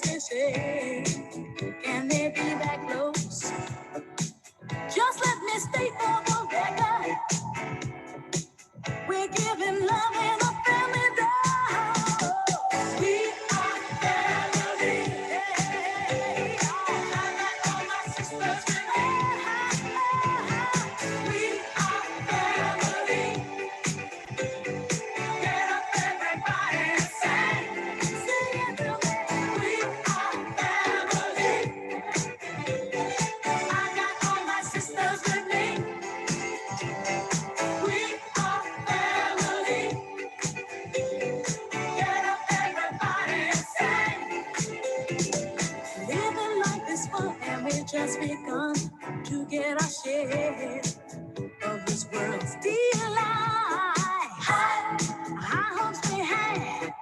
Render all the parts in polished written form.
they say, can they be that close? Just let me state for the record, we're giving love in a family dog. We are family. Yeah. I got all my sisters with me. We are family. Get up, everybody, and sing. Sing it to me. We are family. I got all my sisters with me. We are family. Get up, everybody, and sing. Living life is fun, and we just begun to get our share of this world's delight. High hopes we had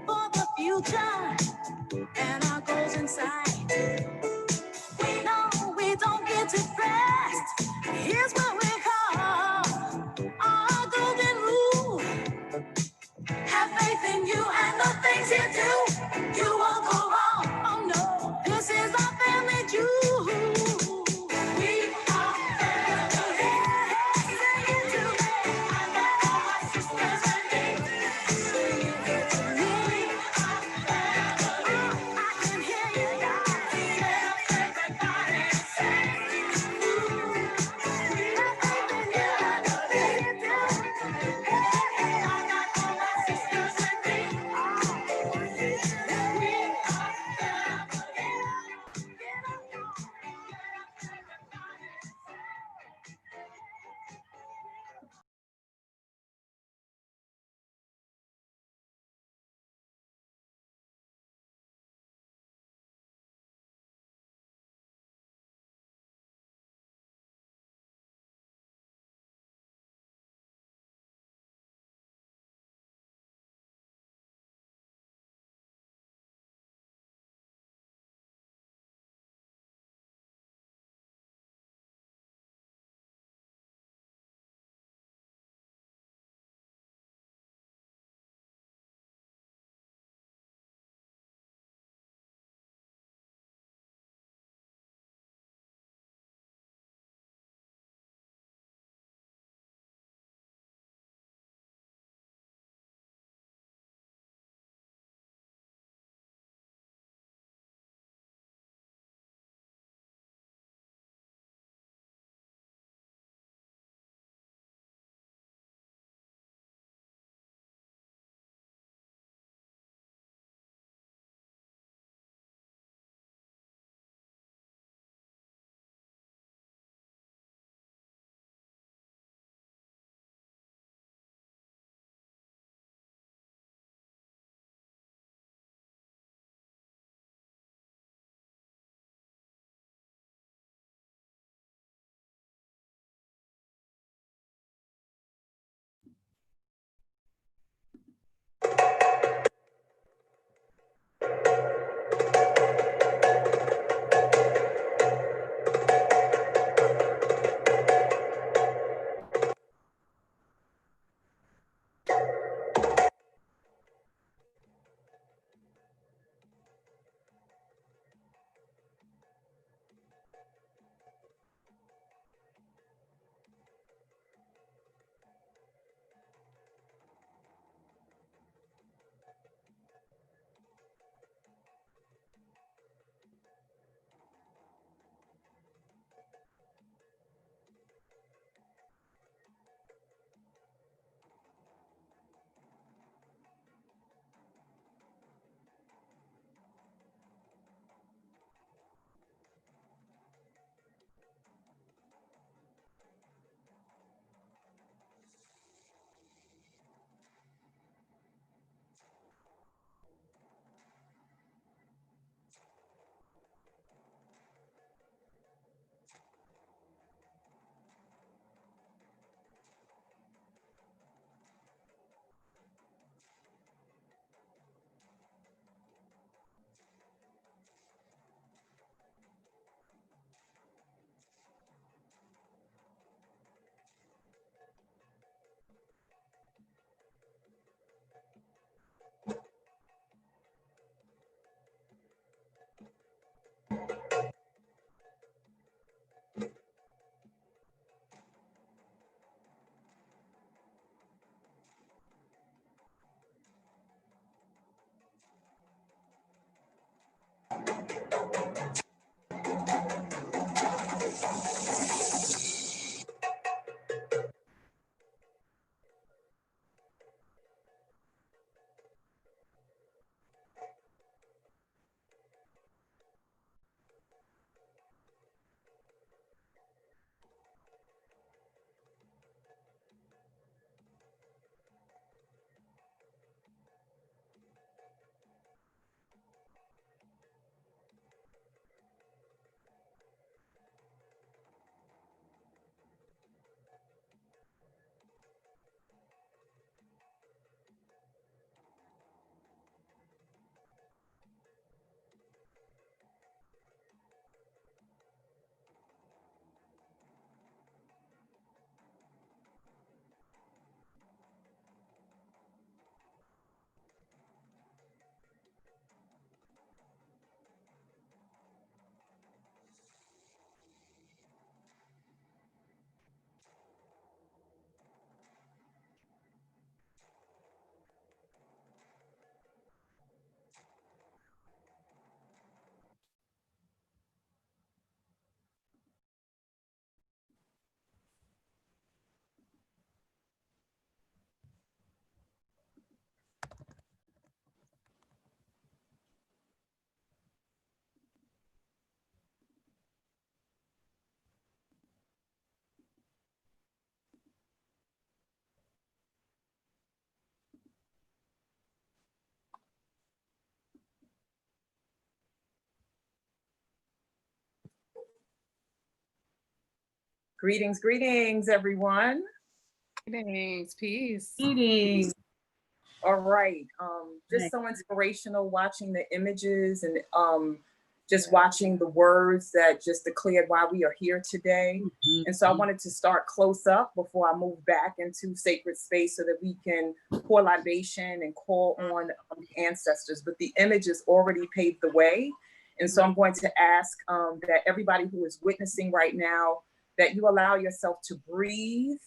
for the future, and our goals in sight. We know we don't get depressed. Here's what we call our golden rule. Have faith in you and the things you do. You won't go wrong. Oh no, this is our family jewel. We are family. Sing it to me. I got all my sisters and me. Sing it to me. We are family. Greetings, greetings, everyone. Greetings, peace. Greetings. All right. Just so inspirational watching the images and just watching the words that just declared why we are here today. And so I wanted to start close up before I move back into sacred space so that we can pour libation and call on ancestors. But the images already paved the way. And so I'm going to ask that everybody who is witnessing right now, that you allow yourself to breathe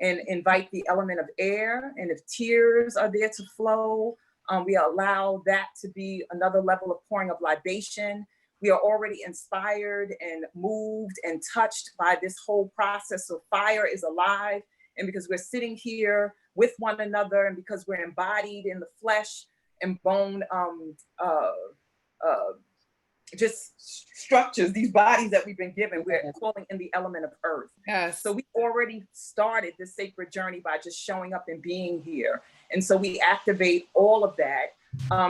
and invite the element of air. And if tears are there to flow, we allow that to be another level of pouring of libation. We are already inspired and moved and touched by this whole process. So fire is alive. And because we're sitting here with one another and because we're embodied in the flesh and bone, just structures, these bodies that we've been given, we're calling in the element of earth. Yes. So we already started this sacred journey by just showing up and being here. And so we activate all of that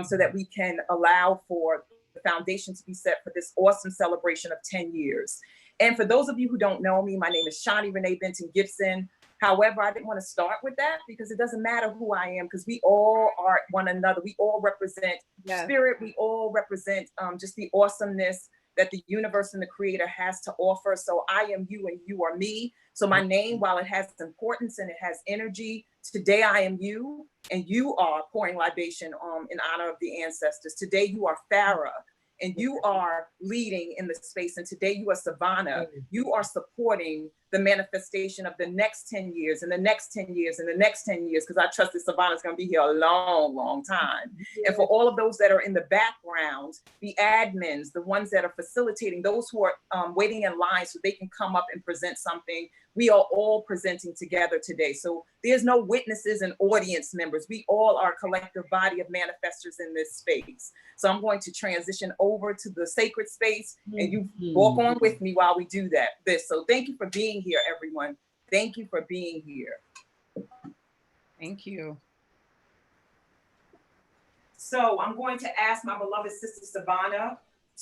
so that we can allow for the foundation to be set for this awesome celebration of 10 years. And for those of you who don't know me, my name is Shawnee Renee Benton Gibson. However, I didn't want to start with that because it doesn't matter who I am, because we all are one another. We all represent spirit. We all represent just the awesomeness that the universe and the creator has to offer. So I am you and you are me. So my name, while it has importance and it has energy, today I am you and you are pouring libation in honor of the ancestors. Today you are Farah and you are leading in the space. And today you are Savannah. You are supporting the manifestation of the next 10 years and the next 10 years and the next 10 years, because I trust that Savannah's going to be here a long, long time. And for all of those that are in the background, the admins, the ones that are facilitating, those who are waiting in line so they can come up and present something, we are all presenting together today. So there's no witnesses and audience members. We all are a collective body of manifestors in this space. So I'm going to transition over to the sacred space and you walk on with me while we do this. So thank you for being here, everyone. Thank you for being here. Thank you. So I'm going to ask my beloved sister Savannah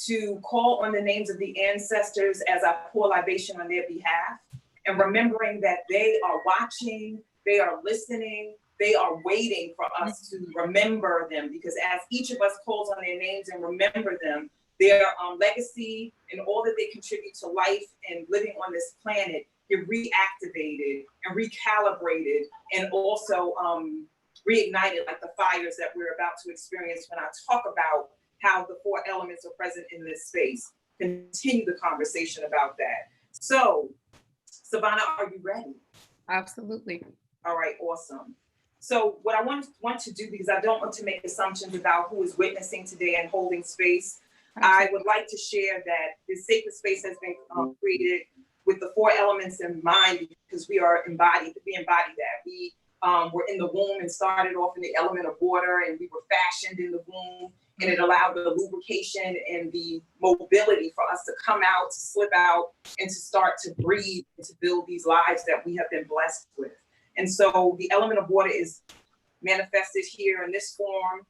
to call on the names of the ancestors as I pour libation on their behalf, and remembering that they are watching, they are listening, they are waiting for us to remember them, because as each of us calls on their names and remember them, their legacy and all that they contribute to life and living on this planet get reactivated and recalibrated and also reignited, like the fires that we're about to experience when I talk about how the 4 elements are present in this space. Continue the conversation about that. So, Savannah, are you ready? Absolutely. All right, awesome. So what I want to do, because I don't want to make assumptions about who is witnessing today and holding space, I would like to share that this sacred space has been created with the 4 elements in mind, because we embody that. We were in the womb and started off in the element of water, and we were fashioned in the womb, and it allowed the lubrication and the mobility for us to come out, to slip out, and to start to breathe and to build these lives that we have been blessed with. And so the element of water is manifested here in this form.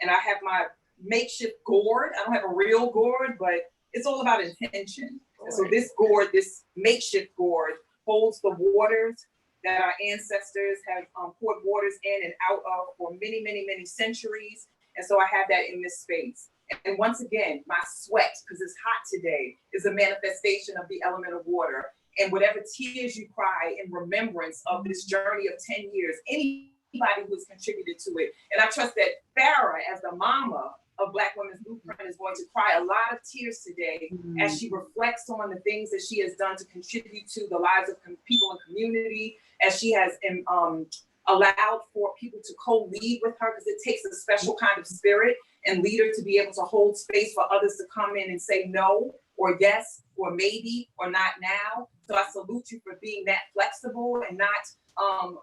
And I have my makeshift gourd. I don't have a real gourd, but it's all about intention. And so this gourd, this makeshift gourd, holds the waters that our ancestors have poured waters in and out of for many, many, many centuries. And so I have that in this space. And once again, my sweat, because it's hot today, is a manifestation of the element of water. And whatever tears you cry in remembrance of this journey of 10 years, anybody who has contributed to it. And I trust that Farah, as the mama of Black Women's Blueprint, is going to cry a lot of tears today as she reflects on the things that she has done to contribute to the lives of people and community, as she has allowed for people to co-lead with her, because it takes a special kind of spirit and leader to be able to hold space for others to come in and say no, or yes, or maybe, or not now. So I salute you for being that flexible and not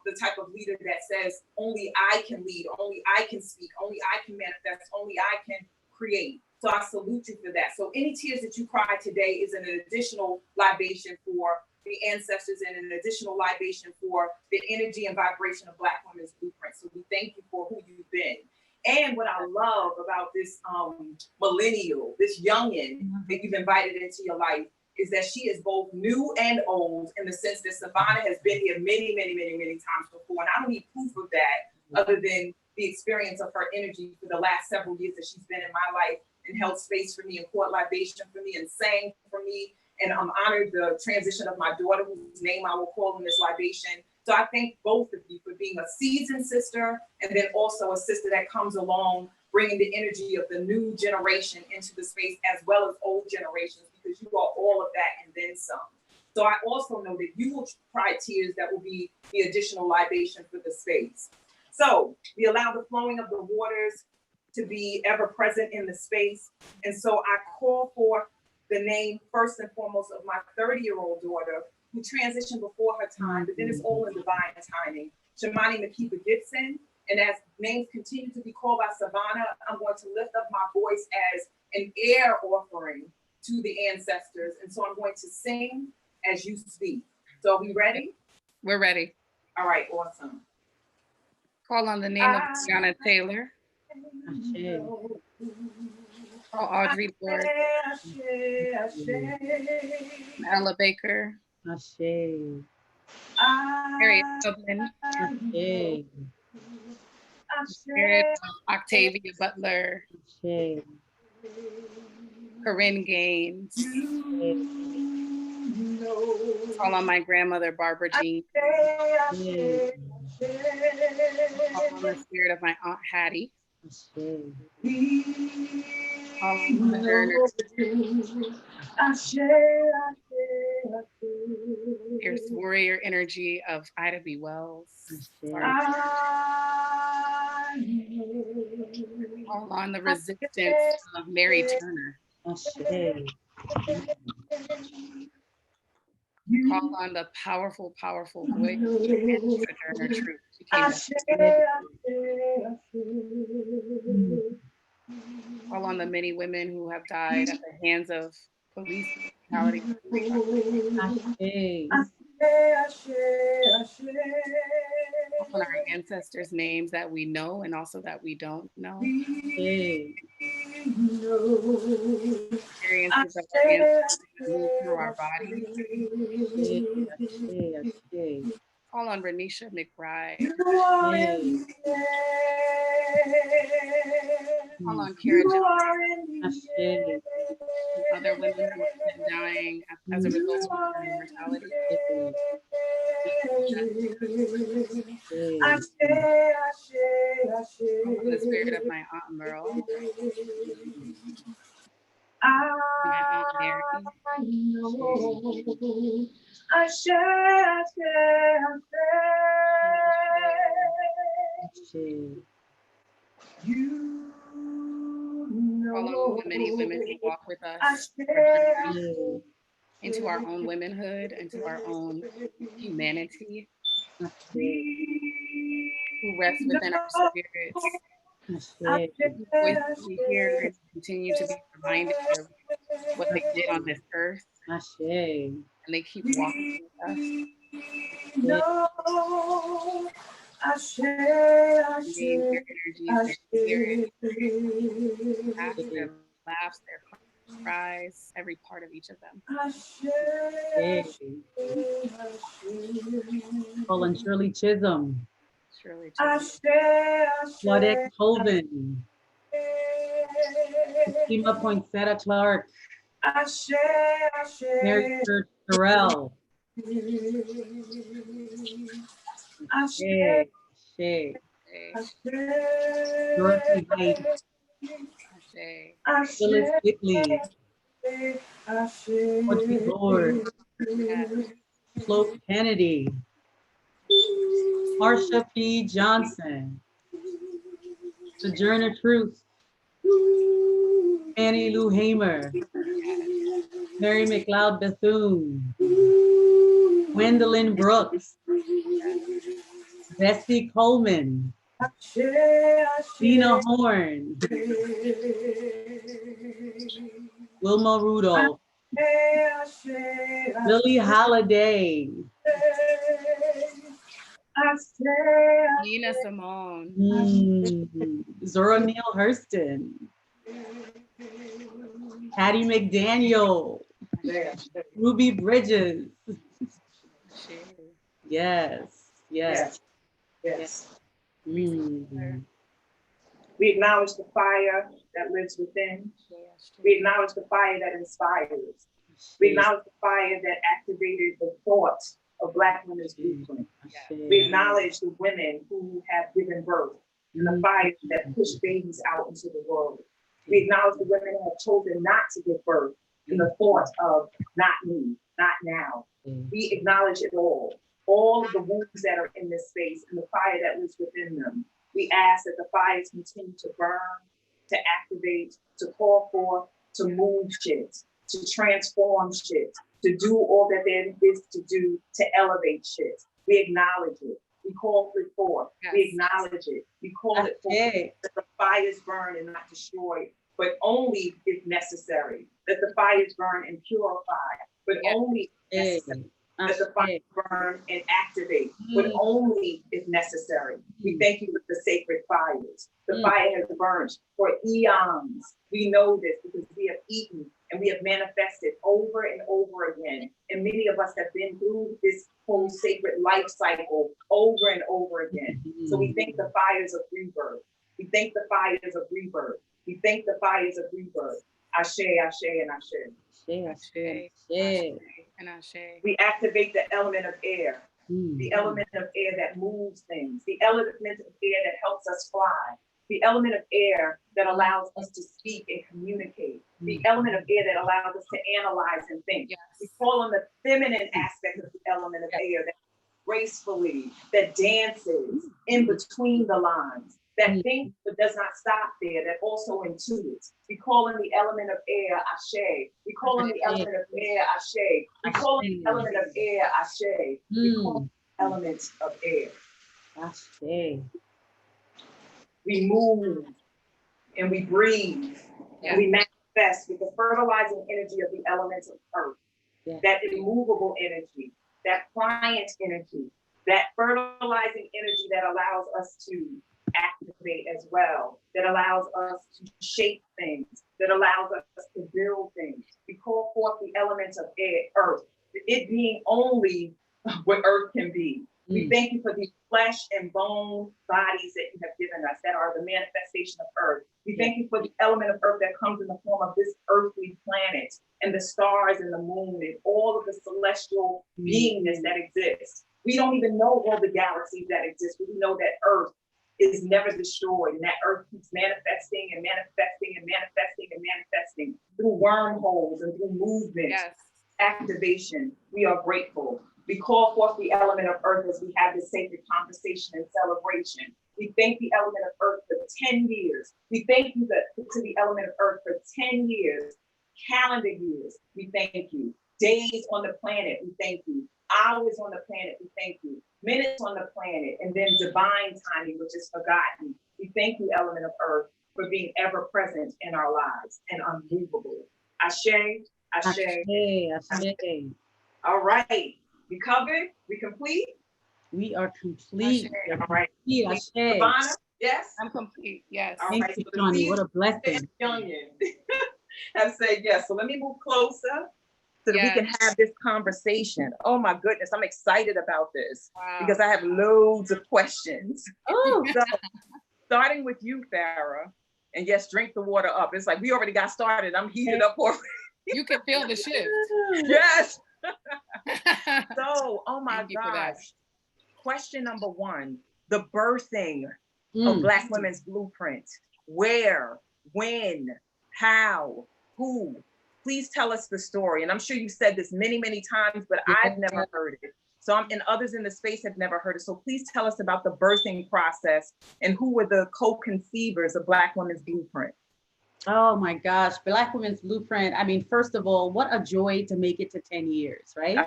the type of leader that says, only I can lead, only I can speak, only I can manifest, only I can create. So I salute you for that. So any tears that you cry today is an additional libation for the ancestors and an additional libation for the energy and vibration of Black Women's Blueprint. So we thank you for who you've been. And what I love about this millennial, this youngin that you've invited into your life, is that she is both new and old in the sense that Savannah has been here many, many, many, many times before. And I don't need proof of that other than the experience of her energy for the last several years that she's been in my life and held space for me and poured libation for me and sang for me. And I'm honored the transition of my daughter, whose name I will call in this libation. So I thank both of you for being a seasoned sister and then also a sister that comes along, bringing the energy of the new generation into the space as well as old generations, because you are all of that and then some. So I also know that you will cry tears that will be the additional libation for the space. So we allow the flowing of the waters to be ever present in the space. And so I call for the name first and foremost of my 30-year-old daughter who transitioned before her time, but then it's all in divine timing. Shamani Makiba Gibson. And as names continue to be called by Savannah, I'm going to lift up my voice as an air offering to the ancestors. And so I'm going to sing as you speak. So are we ready? We're ready. All right, awesome. Call on the name of Tiana Taylor. Call Audrey Lord. Ella Baker. Harriet Tubman. Spirit of Octavia Butler. Corinne Gaines. Call on my grandmother, Barbara Jean. Call on the spirit of my Aunt Hattie. Call on the Earner. Fierce warrior energy of Ida B. Wells. Call on the resistance of Mary Turner. Call on the powerful, powerful voice of Sojourner Truth. She came Call on the many women who have died at the hands of police brutality. Call on our ancestors' names that we know and also that we don't know. Experiences of our ancestors that move through our bodies. Call on Renisha McBride. Call on Kara Jones. Other women who have been dying as a result of their mortality. Call on the spirit of my Aunt Merle. My Aunt Mary. Call on the many women who walk with us into our own womanhood, into our own humanity, who rest within our spirits, voices we hear and continue to be reminded of what they did on this earth, and they keep walking with us. Being their energies, their spirit, their laughs, their cries, every part of each of them. Colin Shirley Chisholm. Shirley Chisholm. Claudette Colvin. Fatima Poinsettia Clark. Mary Church Terrell. Dorothy Height. Phyllis Whitley. Audrey Lord. Flo Kennedy. Marsha P. Johnson. Sojourner Truth. Annie Lou Hamer. Mary McLeod Bethune. Gwendolyn Brooks. Bessie Coleman. Tina Horn. Wilma Rudolph. Billie Holiday. Nina Simone. Zora Neale Hurston. Hattie McDaniel. Ruby Bridges. Shit. Yes, yes. Yes. Mm. We acknowledge the fire that lives within. We acknowledge the fire that inspires. We acknowledge the fire that activated the thought of Black women's blueprint. We acknowledge the women who have given birth and the fire that pushed babies out into the world. We acknowledge the women who have chosen not to give birth in the thought of not me, not now. We acknowledge it all of the wounds that are in this space and the fire that lives within them. We ask that the fires continue to burn, to activate, to call forth, to move shit, to transform shit, to do all that there is to do to elevate shit. We acknowledge it. We call it forth. Yes. We acknowledge it. We call it forth. That the fires burn and not destroy, but only if necessary. That the fires burn and purify, but only if necessary. That the fires burn and activate, but only if necessary. We thank you for the sacred fires. The fire has burned for eons. We know this because we have eaten and we have manifested over and over again. And many of us have been through this whole sacred life cycle over and over again. So we thank the fires of rebirth. We thank the fires of rebirth. We thank the fires of rebirth. Ashe, ashe, and ashe. Ashe, ashe, and ashe. We activate the element of air, the element of air that moves things, the element of air that helps us fly, the element of air that allows us to speak and communicate, the element of air that allows us to analyze and think. Yes. We call on the feminine aspect of the element of air that gracefully, that dances in between the lines, that thinks but does not stop there, that also intuits. We call in the element of air, ashe. We call in the element of air, ashe. We call in the element of air, ashe. We call in the element of air. Ashe. We move and we breathe and we manifest with the fertilizing energy of the elements of earth, that immovable energy, that pliant energy, that fertilizing energy that allows us to activate as well, that allows us to shape things, that allows us to build things. We call forth the elements of air, earth, it being only what earth can be. We thank you for these flesh and bone bodies that you have given us that are the manifestation of earth. We thank you for the element of earth that comes in the form of this earthly planet and the stars and the moon and all of the celestial beingness that exists. We don't even know all the galaxies that exist, but we know that earth is never destroyed and that earth keeps manifesting and manifesting and manifesting and manifesting through wormholes and through movement, activation. We are grateful. We call forth the element of earth as we have this sacred conversation and celebration. We thank the element of earth for 10 years. We thank you to the element of earth for 10 years, calendar years. We thank you. Days on the planet, we thank you. Hours on the planet, we thank you. Minutes on the planet, and then divine timing, which is forgotten. We thank you, element of earth, for being ever present in our lives and unmovable. Ashe, ashe, ashe. All right. We covered? We complete? We are complete. All right. Ashe. Savannah, yes? I'm complete, yes. All Thank right. you, Johnny. What a blessing. Youngin have said yes. So let me move closer so that we can have this conversation. Oh my goodness, I'm excited about this because I have loads of questions. Oh, so starting with you, Farah, and yes, drink the water up. It's like we already got started. I'm heated up already. You can feel the shift. Yes. So, oh my gosh. Question number one, the birthing of Black women's blueprint. Where, when, how, who? Please tell us the story. And I'm sure you've said this many, many times, but I've never heard it. So and others in the space have never heard it. So please tell us about the birthing process and who were the co-conceivers of Black women's blueprint. Oh my gosh, Black Women's Blueprint. I mean, first of all, what a joy to make it to 10 years, right?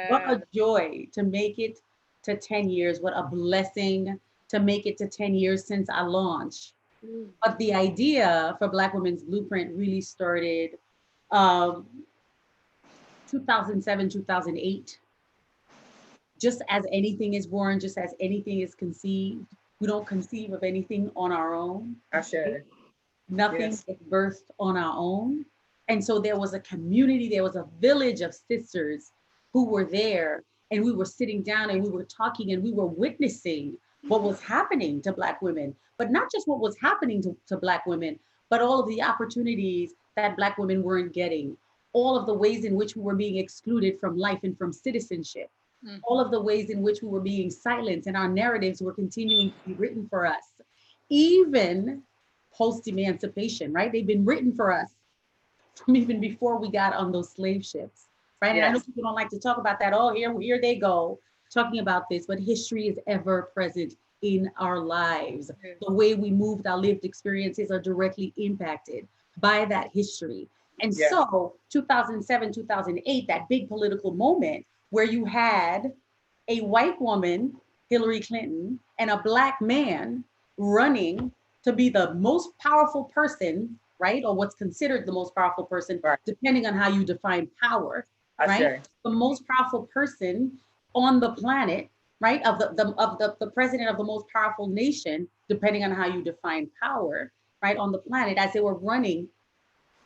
What a joy to make it to 10 years. What a blessing to make it to 10 years since I launched. But the idea for Black Women's Blueprint really started 2007, 2008. Just as anything is born, just as anything is conceived, we don't conceive of anything on our own. Right? Nothing is birthed on our own. And so there was a community, there was a village of sisters who were there, and we were sitting down and we were talking and we were witnessing what was happening to Black women, but not just what was happening to Black women, but all of the opportunities that Black women weren't getting, all of the ways in which we were being excluded from life and from citizenship, all of the ways in which we were being silenced and our narratives were continuing to be written for us, even post-emancipation, right? They've been written for us from even before we got on those slave ships, right? Yes. And I know people don't like to talk about that. Oh, here they go talking about this, but history is ever present in our lives. The way we moved, our lived experiences are directly impacted by that history. And so 2007, 2008, that big political moment where you had a white woman, Hillary Clinton, and a Black man running to be the most powerful person, right? Or what's considered the most powerful person, right, depending on how you define power, right? The most powerful person on the planet, right? Of the president of the most powerful nation, depending on how you define power, right? On the planet, as they were running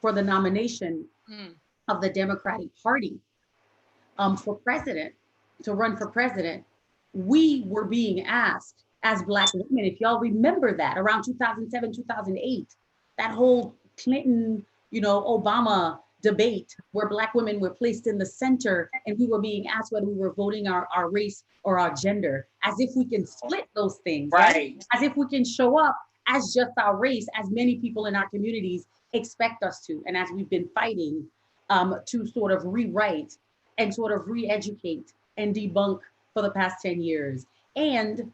for the nomination of the Democratic Party for president, to run for president, we were being asked as Black women, if y'all remember that, around 2007, 2008, that whole Clinton, Obama debate where Black women were placed in the center and we were being asked whether we were voting our race or our gender, as if we can split those things, right? As if we can show up as just our race, as many people in our communities expect us to, and as we've been fighting to sort of rewrite and sort of re-educate and debunk for the past 10 years. And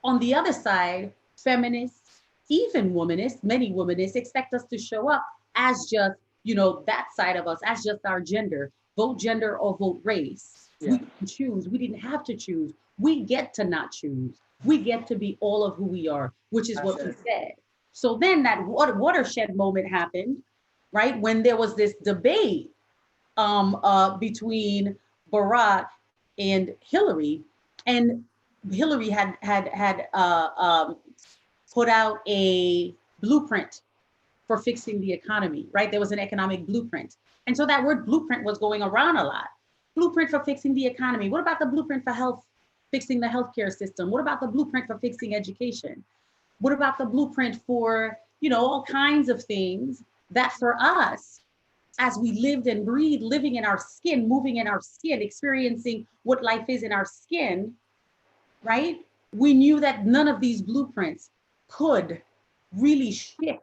on the other side, feminists, even womanists, many womanists expect us to show up as just, that side of us, as just our gender, vote gender or vote race. Yeah. We can choose. We didn't have to choose. We get to not choose. We get to be all of who we are, which is what we said. So then that watershed moment happened, right? When there was this debate between Barack and Hillary, and Hillary had put out a blueprint for fixing the economy, right? There was an economic blueprint. And so that word blueprint was going around a lot. Blueprint for fixing the economy. What about the blueprint for health, fixing the healthcare system? What about the blueprint for fixing education? What about the blueprint for, all kinds of things that for us, as we lived and breathed, living in our skin, moving in our skin, experiencing what life is in our skin, right? We knew that none of these blueprints could really shift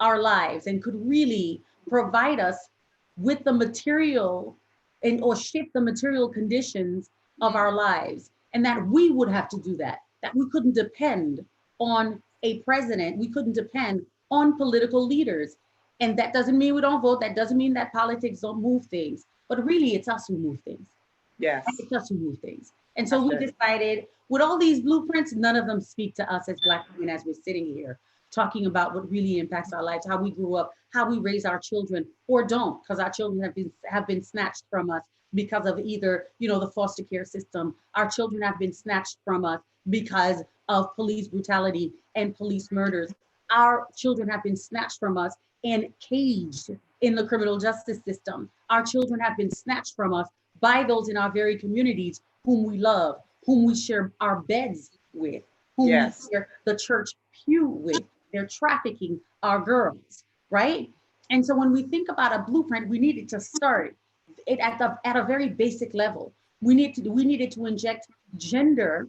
our lives and could really provide us with the material or shift the material conditions of our lives, and that we would have to do that we couldn't depend on a president, we couldn't depend on political leaders. And that doesn't mean we don't vote, that doesn't mean that politics don't move things, but really it's us who move things. Yes. It's us who move things. And so we decided, with all these blueprints, none of them speak to us as Black women as we're sitting here talking about what really impacts our lives, how we grew up, how we raise our children, or don't, because our children have been snatched from us because of either, the foster care system. Our children have been snatched from us because of police brutality and police murders. Our children have been snatched from us and caged in the criminal justice system. Our children have been snatched from us by those in our very communities whom we love, whom we share our beds with, whom we share the church pew with. They're trafficking our girls, right? And so when we think about a blueprint, we needed to start it at a very basic level. We needed to inject gender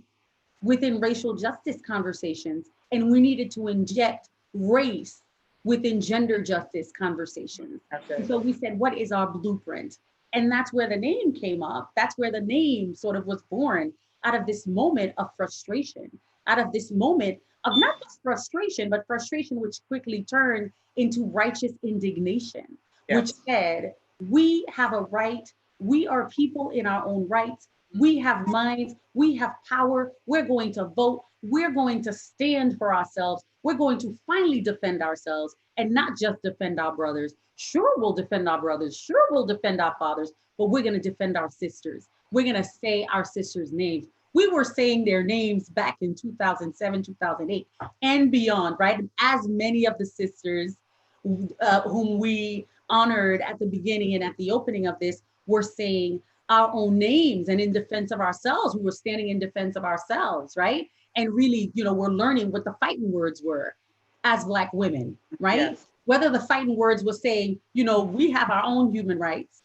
within racial justice conversations, and we needed to inject race within gender justice conversations. Okay. So we said, what is our blueprint? And that's where the name came up. That's where the name sort of was born, out of this moment of frustration, out of this moment of not just frustration, but frustration which quickly turned into righteous indignation, which said, we have a right, we are people in our own rights, we have minds, we have power, we're going to vote, we're going to stand for ourselves, we're going to finally defend ourselves and not just defend our brothers. Sure, we'll defend our brothers, sure, we'll defend our fathers, but we're gonna defend our sisters. We're gonna say our sisters' names. We were saying their names back in 2007, 2008 and beyond, right? As many of the sisters whom we honored at the beginning and at the opening of this, were saying our own names and in defense of ourselves. We were standing in defense of ourselves, right? And really, we're learning what the fighting words were as Black women, right? Yes. Whether the fighting words were saying, we have our own human rights,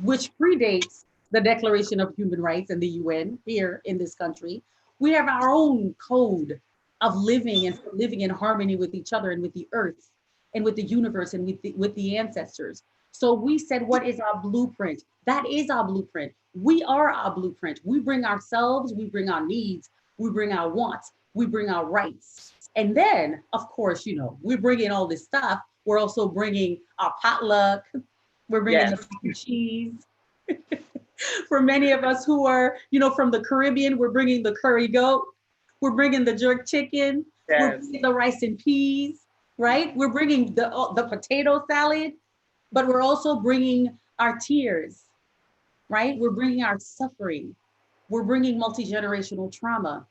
which predates the Declaration of Human Rights and the UN here in this country. We have our own code of living in harmony with each other and with the earth and with the universe and with the ancestors. So we said, what is our blueprint? That is our blueprint. We are our blueprint. We bring ourselves, we bring our needs, we bring our wants, we bring our rights. And then, of course, we're bringing all this stuff. We're also bringing our potluck. We're bringing the mac and cheese. For many of us who are, from the Caribbean, we're bringing the curry goat. We're bringing the jerk chicken. Yes. We're bringing the rice and peas, right? We're bringing the potato salad, but we're also bringing our tears, right? We're bringing our suffering. We're bringing multi-generational trauma,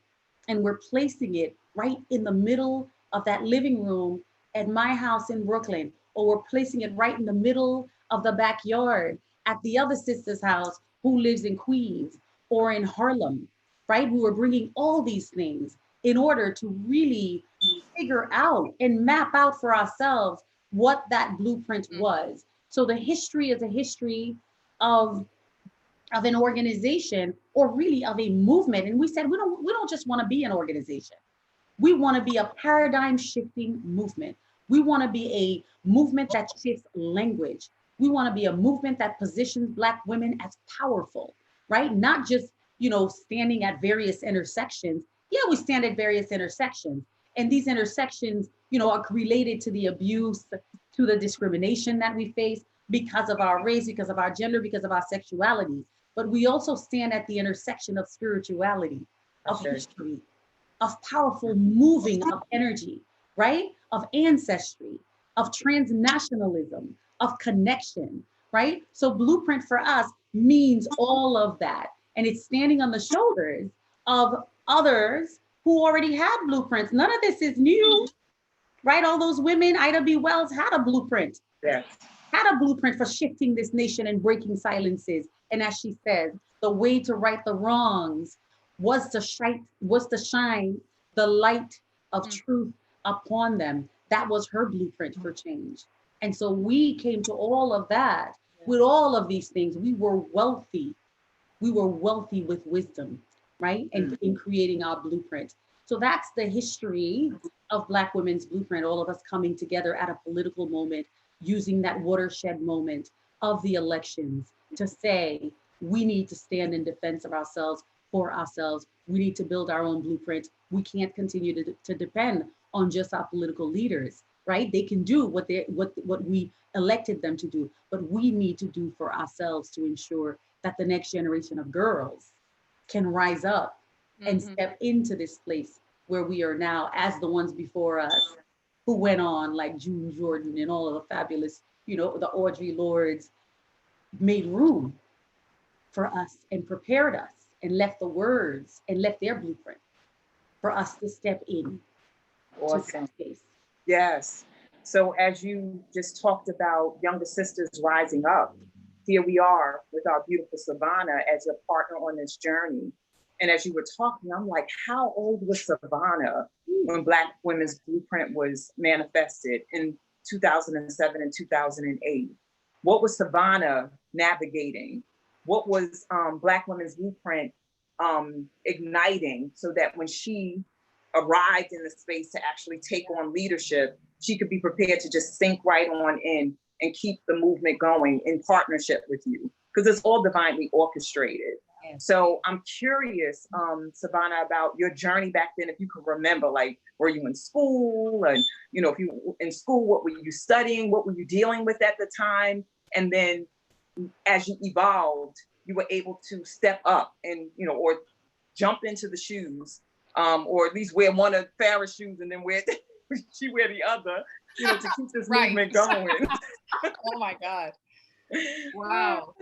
and we're placing it right in the middle of that living room at my house in Brooklyn, or we're placing it right in the middle of the backyard at the other sister's house who lives in Queens or in Harlem, right? We were bringing all these things in order to really figure out and map out for ourselves what that blueprint was. So the history is a history of an organization, or really of a movement. And we said, we don't just want to be an organization. We want to be a paradigm shifting movement. We want to be a movement that shifts language. We want to be a movement that positions Black women as powerful, right? Not just, standing at various intersections. Yeah, we stand at various intersections. And these intersections, are related to the abuse, to the discrimination that we face because of our race, because of our gender, because of our sexuality. But we also stand at the intersection of spirituality, of history, of powerful moving of energy, right? Of ancestry, of transnationalism, of connection, right? So blueprint for us means all of that. And it's standing on the shoulders of others who already had blueprints. None of this is new, right? All those women, Ida B. Wells had a blueprint. Yes. Had a blueprint for shifting this nation and breaking silences. And as she says, the way to right the wrongs was to shine the light of truth upon them. That was her blueprint for change. And so we came to all of that with all of these things. We were wealthy. We were wealthy with wisdom, right? And in creating our blueprint. So that's the history of Black women's blueprint, all of us coming together at a political moment, using that watershed moment of the elections to say, we need to stand in defense of ourselves, for ourselves. We need to build our own blueprint. We can't continue to depend on just our political leaders, right? They can do what we elected them to do, but we need to do for ourselves to ensure that the next generation of girls can rise up and step into this place where we are now, as the ones before us who went on, like June Jordan and all of the fabulous, the Audre Lordes, made room for us and prepared us and left the words and left their blueprint for us to step in. Awesome. Yes. So as you just talked about younger sisters rising up, here we are with our beautiful Savannah as your partner on this journey. And as you were talking, I'm like, how old was Savannah when Black Women's Blueprint was manifested in 2007 and 2008? What was Savannah navigating? What was Black Women's Blueprint igniting so that when she arrived in the space to actually take on leadership, she could be prepared to just sink right on in and keep the movement going in partnership with you? Because it's all divinely orchestrated. Yes. So I'm curious, Savannah, about your journey back then, if you can remember, like, were you in school? And, if you were in school, what were you studying? What were you dealing with at the time? And then as you evolved, you were able to step up and, or jump into the shoes, or at least wear one of Farrah's shoes and then she wear the other, to keep this movement going. Oh my God. Wow.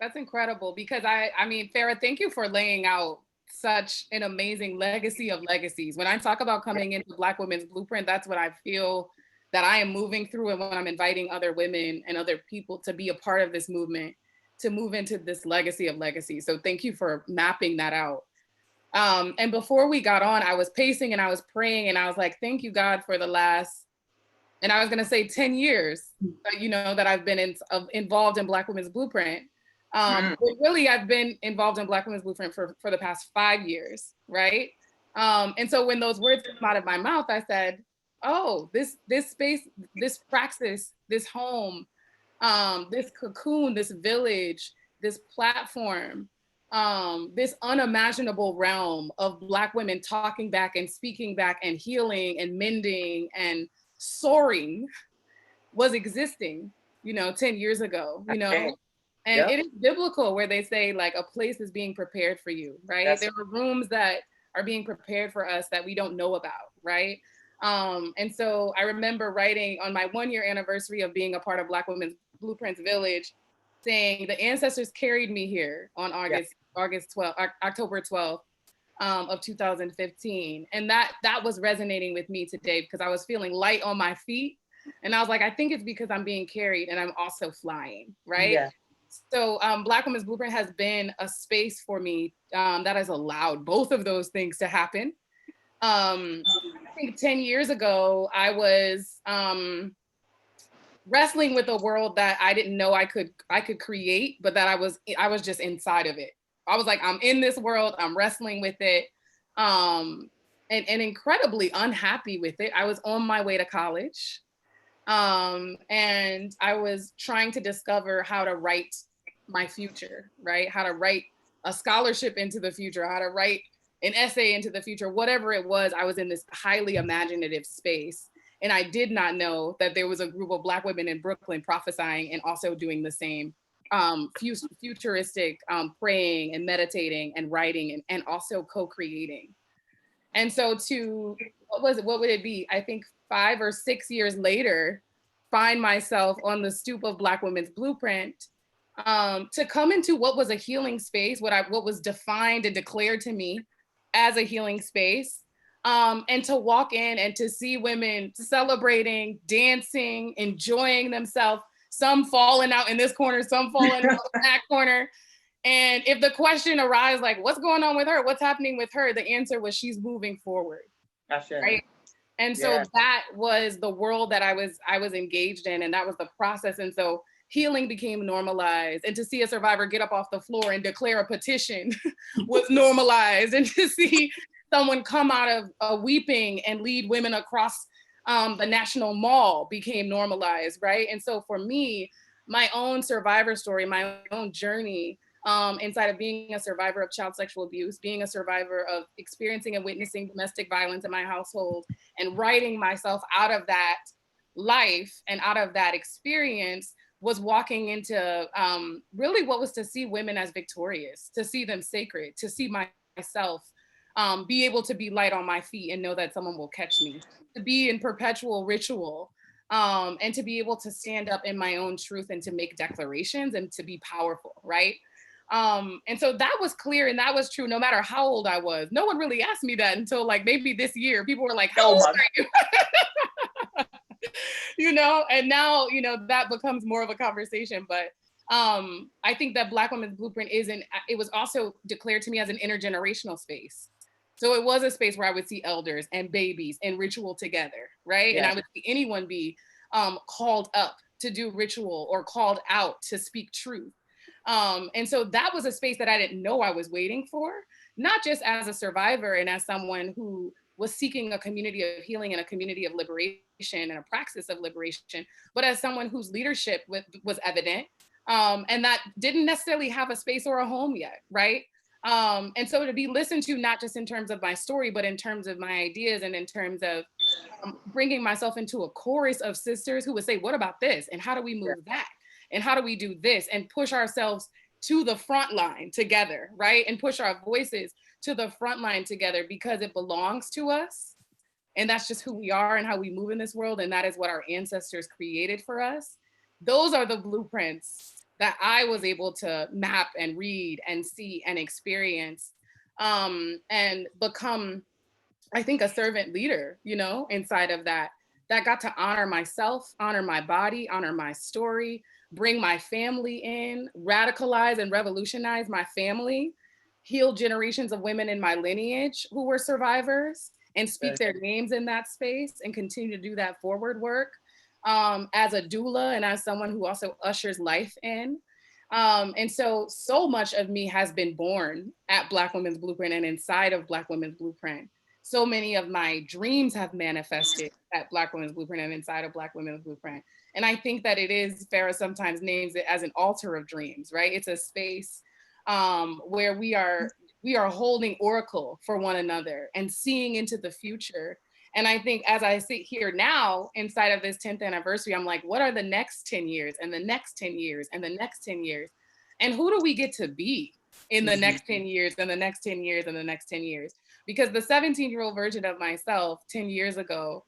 That's incredible, because I mean, Farrah, thank you for laying out such an amazing legacy of legacies. When I talk about coming into Black Women's Blueprint, that's what I feel that I am moving through, and when I'm inviting other women and other people to be a part of this movement, to move into this legacy of legacy. So thank you for mapping that out. And before we got on, I was pacing and I was praying and I was like, thank you, God, for the last, and I was gonna say 10 years, you know, that I've been involved in Black Women's Blueprint. But really, I've been involved in Black Women's Blueprint for the past 5 years, right? And so when those words came out of my mouth, I said, oh, this space, this praxis, this home, this cocoon, this village, this platform, this unimaginable realm of Black women talking back and speaking back and healing and mending and soaring was existing, you know, 10 years ago, you know. And it is biblical where they say like a place is being prepared for you, right? There are rooms that are being prepared for us that we don't know about, right? And so I remember writing on my 1-year anniversary of being a part of Black Women's Blueprints Village, saying the ancestors carried me here on October 12th of 2015. And that was resonating with me today because I was feeling light on my feet. And I was like, I think it's because I'm being carried and I'm also flying, right? Yeah. So Black Women's Blueprint has been a space for me that has allowed both of those things to happen. I think 10 years ago, I was wrestling with a world that I didn't know I could create, but that I was just inside of it. I was like, I'm in this world, I'm wrestling with it, and incredibly unhappy with it. I was on my way to college. And I was trying to discover how to write my future, right? How to write a scholarship into the future, how to write an essay into the future, whatever it was. I was in this highly imaginative space. And I did not know that there was a group of Black women in Brooklyn prophesying and also doing the same futuristic praying and meditating and writing and also co-creating. And so what would it be? I think 5 or 6 years later, find myself on the stoop of Black Women's Blueprint to come into what was a healing space, what was defined and declared to me as a healing space, and to walk in and to see women celebrating, dancing, enjoying themselves, some falling out in this corner, some falling out in that corner. And if the question arises, like, what's going on with her? What's happening with her? The answer was she's moving forward. Right? And so that was the world that I was engaged in, and that was the process. And so healing became normalized, and to see a survivor get up off the floor and declare a petition was normalized, and to see someone come out of weeping and lead women across the National Mall became normalized, right? And so for me, my own survivor story, my own journey, inside of being a survivor of child sexual abuse, being a survivor of experiencing and witnessing domestic violence in my household, and writing myself out of that life and out of that experience was walking into really what was to see women as victorious, to see them sacred, to see myself be able to be light on my feet and know that someone will catch me, to be in perpetual ritual, and to be able to stand up in my own truth and to make declarations and to be powerful, right? And so that was clear and that was true no matter how old I was. No one really asked me that until like maybe this year. People were like, how old are you? You know, and now, you know, that becomes more of a conversation. But I think that Black Women's Blueprint it was also declared to me as an intergenerational space. So it was a space where I would see elders and babies in ritual together, right? Yeah. And I would see anyone be called up to do ritual or called out to speak truth. And so that was a space that I didn't know I was waiting for, not just as a survivor and as someone who was seeking a community of healing and a community of liberation and a praxis of liberation, but as someone whose leadership was evident and that didn't necessarily have a space or a home yet, right? And so to be listened to, not just in terms of my story, but in terms of my ideas and in terms of bringing myself into a chorus of sisters who would say, what about this? And how do we move that? And how do we do this? And push ourselves to the front line together, right? And push our voices to the front line together because it belongs to us. And that's just who we are and how we move in this world. And that is what our ancestors created for us. Those are the blueprints that I was able to map and read and see and experience and become, I think, a servant leader, you know, inside of that that got to honor myself, honor my body, honor my story, bring my family in, radicalize and revolutionize my family, heal generations of women in my lineage who were survivors, and speak their names in that space and continue to do that forward work as a doula and as someone who also ushers life in. And so much of me has been born at Black Women's Blueprint and inside of Black Women's Blueprint. So many of my dreams have manifested at Black Women's Blueprint and inside of Black Women's Blueprint. And I think that it is, Farah sometimes names it as an altar of dreams, right? It's a space where we are holding oracle for one another and seeing into the future. And I think as I sit here now inside of this 10th anniversary, I'm like, what are the next 10 years and the next 10 years and the next 10 years? And who do we get to be in the next 10 years and the next 10 years and the next 10 years? Because the 17-year-old version of myself 10 years ago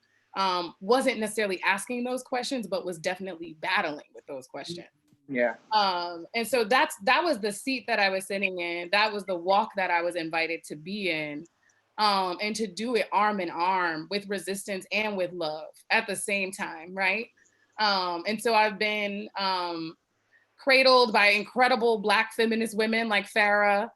wasn't necessarily asking those questions, but was definitely battling with those questions. Yeah. And so that was the seat that I was sitting in. That was the walk that I was invited to be in. And to do it arm in arm with resistance and with love at the same time, right? And so I've been cradled by incredible Black feminist women like Farah,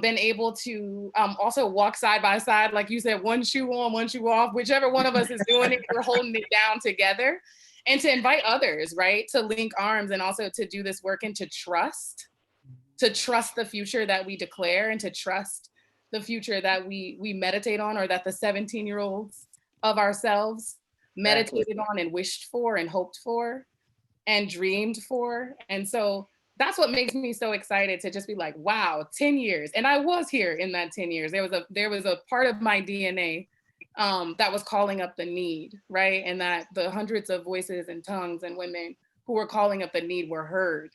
been able to also walk side by side, like you said, one shoe on, one shoe off, whichever one of us is doing it, we're holding it down together. And to invite others, right, to link arms and also to do this work and to trust the future that we declare and to trust the future that we meditate on, or that the 17-year-olds of ourselves meditated on and wished for and hoped for and dreamed for. And so that's what makes me so excited to just be like, wow, 10 years. And I was here in that 10 years. There was a part of my DNA that was calling up the need, right? And that the hundreds of voices and tongues and women who were calling up the need were heard.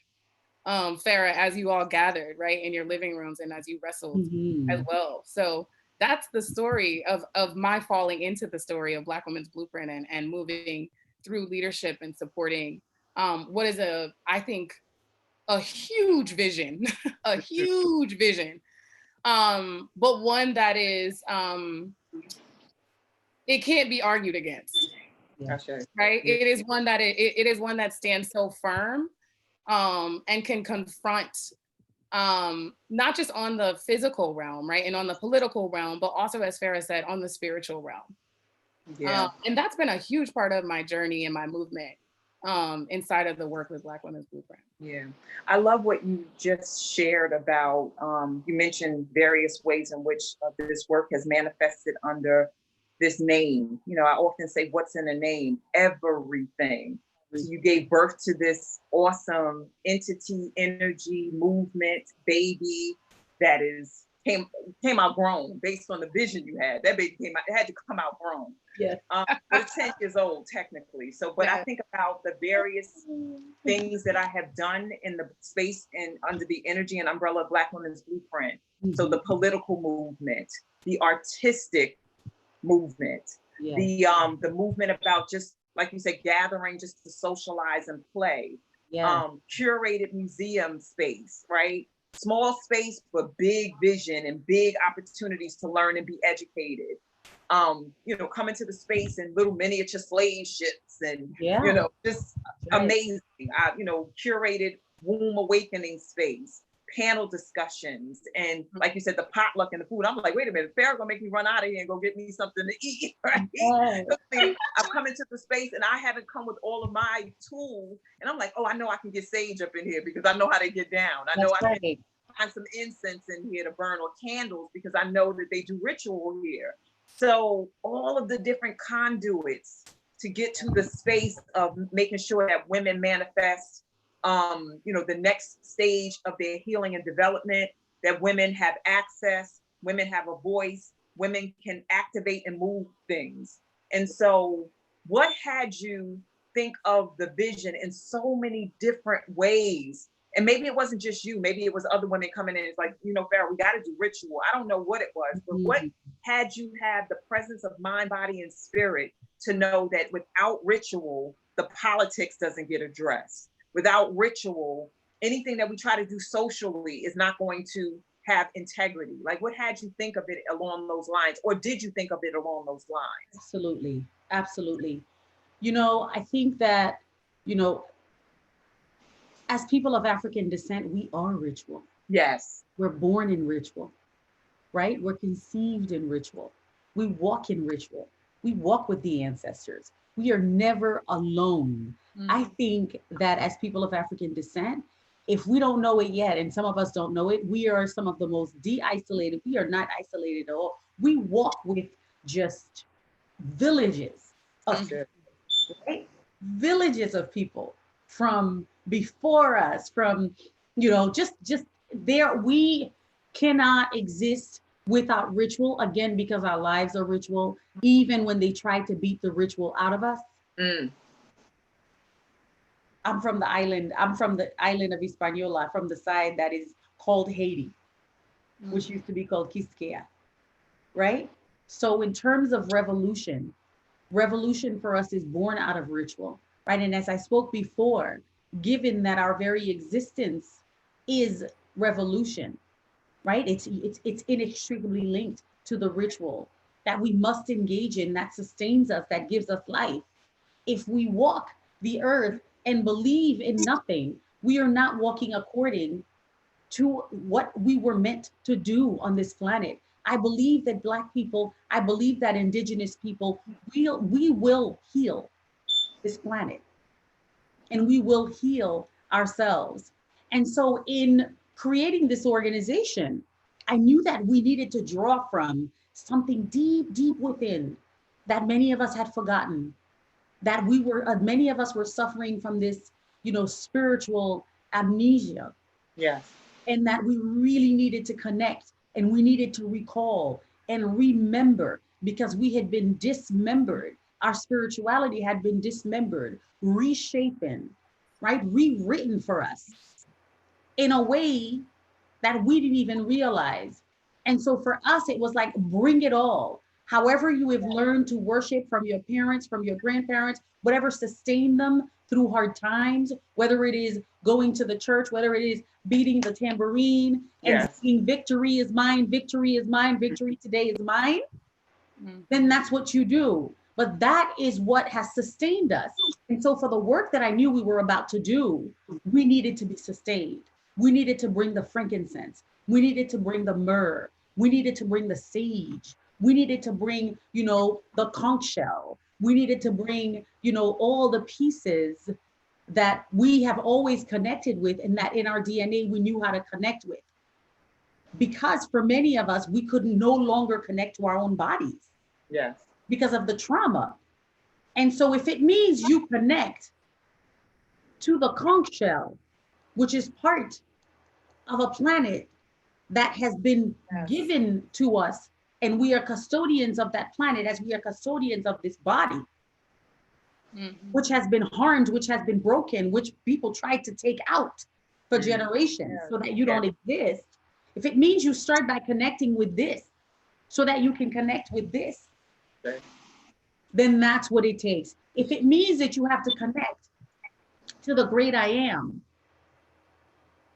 Farah, as you all gathered, right, in your living rooms and as you wrestled as well. So that's the story of my falling into the story of Black Women's Blueprint and moving through leadership and supporting what is I think, a huge vision, a huge vision, but one that is, it can't be argued against, right? It is one that it is one that stands so firm and can confront not just on the physical realm, right, and on the political realm, but also, as Farah said, on the spiritual realm. Yeah. And that's been a huge part of my journey and my movement inside of the work with Black Women's Blueprint. Yeah, I love what you just shared about, you mentioned various ways in which this work has manifested under this name. You know, I often say, what's in a name? Everything. So you gave birth to this awesome entity, energy, movement, baby that came out grown based on the vision you had. That baby came out, it had to come out grown. Yeah. We're 10 years old technically. So, but I think about the various things that I have done in the space and under the energy and umbrella of Black Women's Blueprint. So the political movement, the artistic movement, the movement about just, like you said, gathering just to socialize and play, curated museum space, right? Small space, but big vision and big opportunities to learn and be educated. You know, coming to the space in little miniature slave ships and, you know, just amazing. You know, curated womb awakening space, panel discussions, and like you said, the potluck and the food. I'm like, wait a minute, Farrah gonna make me run out of here and go get me something to eat, right? I've come into the space and I haven't come with all of my tools, and I'm like, oh, I know I can get sage up in here because I know how to get down. I know I can find some incense in here to burn, or candles, because I know that they do ritual here. So all of the different conduits to get to the space of making sure that women manifest you know, the next stage of their healing and development, that women have access, women have a voice, women can activate and move things. And so what had you think of the vision in so many different ways? And maybe it wasn't just you, maybe it was other women coming in. It's like, you know, Farrah, we got to do ritual. I don't know what it was, but what had you have the presence of mind, body, and spirit to know that without ritual, the politics doesn't get addressed? Without ritual, anything that we try to do socially is not going to have integrity. Like, what had you think of it along those lines? Or did you think of it along those lines? Absolutely. Absolutely. I think that, you know, as people of African descent, we are ritual. Yes. We're born in ritual, right? We're conceived in ritual. We walk in ritual. We walk with the ancestors. We are never alone. I think that as people of African descent, if we don't know it yet, and some of us don't know it, we are some of the most de-isolated. We are not isolated at all. We walk with just villages of people, right? Villages of people from before us, from just there. We cannot exist without ritual, again, because our lives are ritual, even when they try to beat the ritual out of us. Mm. I'm from the island of Hispaniola, from the side that is called Haiti, which used to be called Quisqueya, right? So in terms of revolution, revolution for us is born out of ritual, right? And as I spoke before, given that our very existence is revolution, right? It's inextricably linked to the ritual that we must engage in, that sustains us, that gives us life. If we walk the earth and believe in nothing, we are not walking according to what we were meant to do on this planet. I believe that Black people, I believe that Indigenous people, we will heal this planet, and we will heal ourselves. And so in creating this organization, I knew that we needed to draw from something deep, deep within that many of us had forgotten, that many of us were suffering from this, spiritual amnesia. Yes. And that we really needed to connect, and we needed to recall and remember, because we had been dismembered. Our spirituality had been dismembered, reshapen, right? Rewritten for us in a way that we didn't even realize. And so for us, it was like, bring it all. However, you have learned to worship from your parents, from your grandparents, whatever sustained them through hard times, whether it is going to the church, whether it is beating the tambourine and saying, victory is mine, victory is mine, victory today is mine, then that's what you do. But that is what has sustained us. And so for the work that I knew we were about to do, we needed to be sustained. We needed to bring the frankincense. We needed to bring the myrrh. We needed to bring the sage. We needed to bring, the conch shell. We needed to bring, all the pieces that we have always connected with, and that in our DNA we knew how to connect with. Because for many of us, we could no longer connect to our own bodies. Yes. Because of the trauma. And so if it means you connect to the conch shell, which is part of a planet that has been given to us, and we are custodians of that planet as we are custodians of this body, which has been harmed, which has been broken, which people tried to take out for generations so that you don't exist. If it means you start by connecting with this so that you can connect with this, then that's what it takes. If it means that you have to connect to the great I am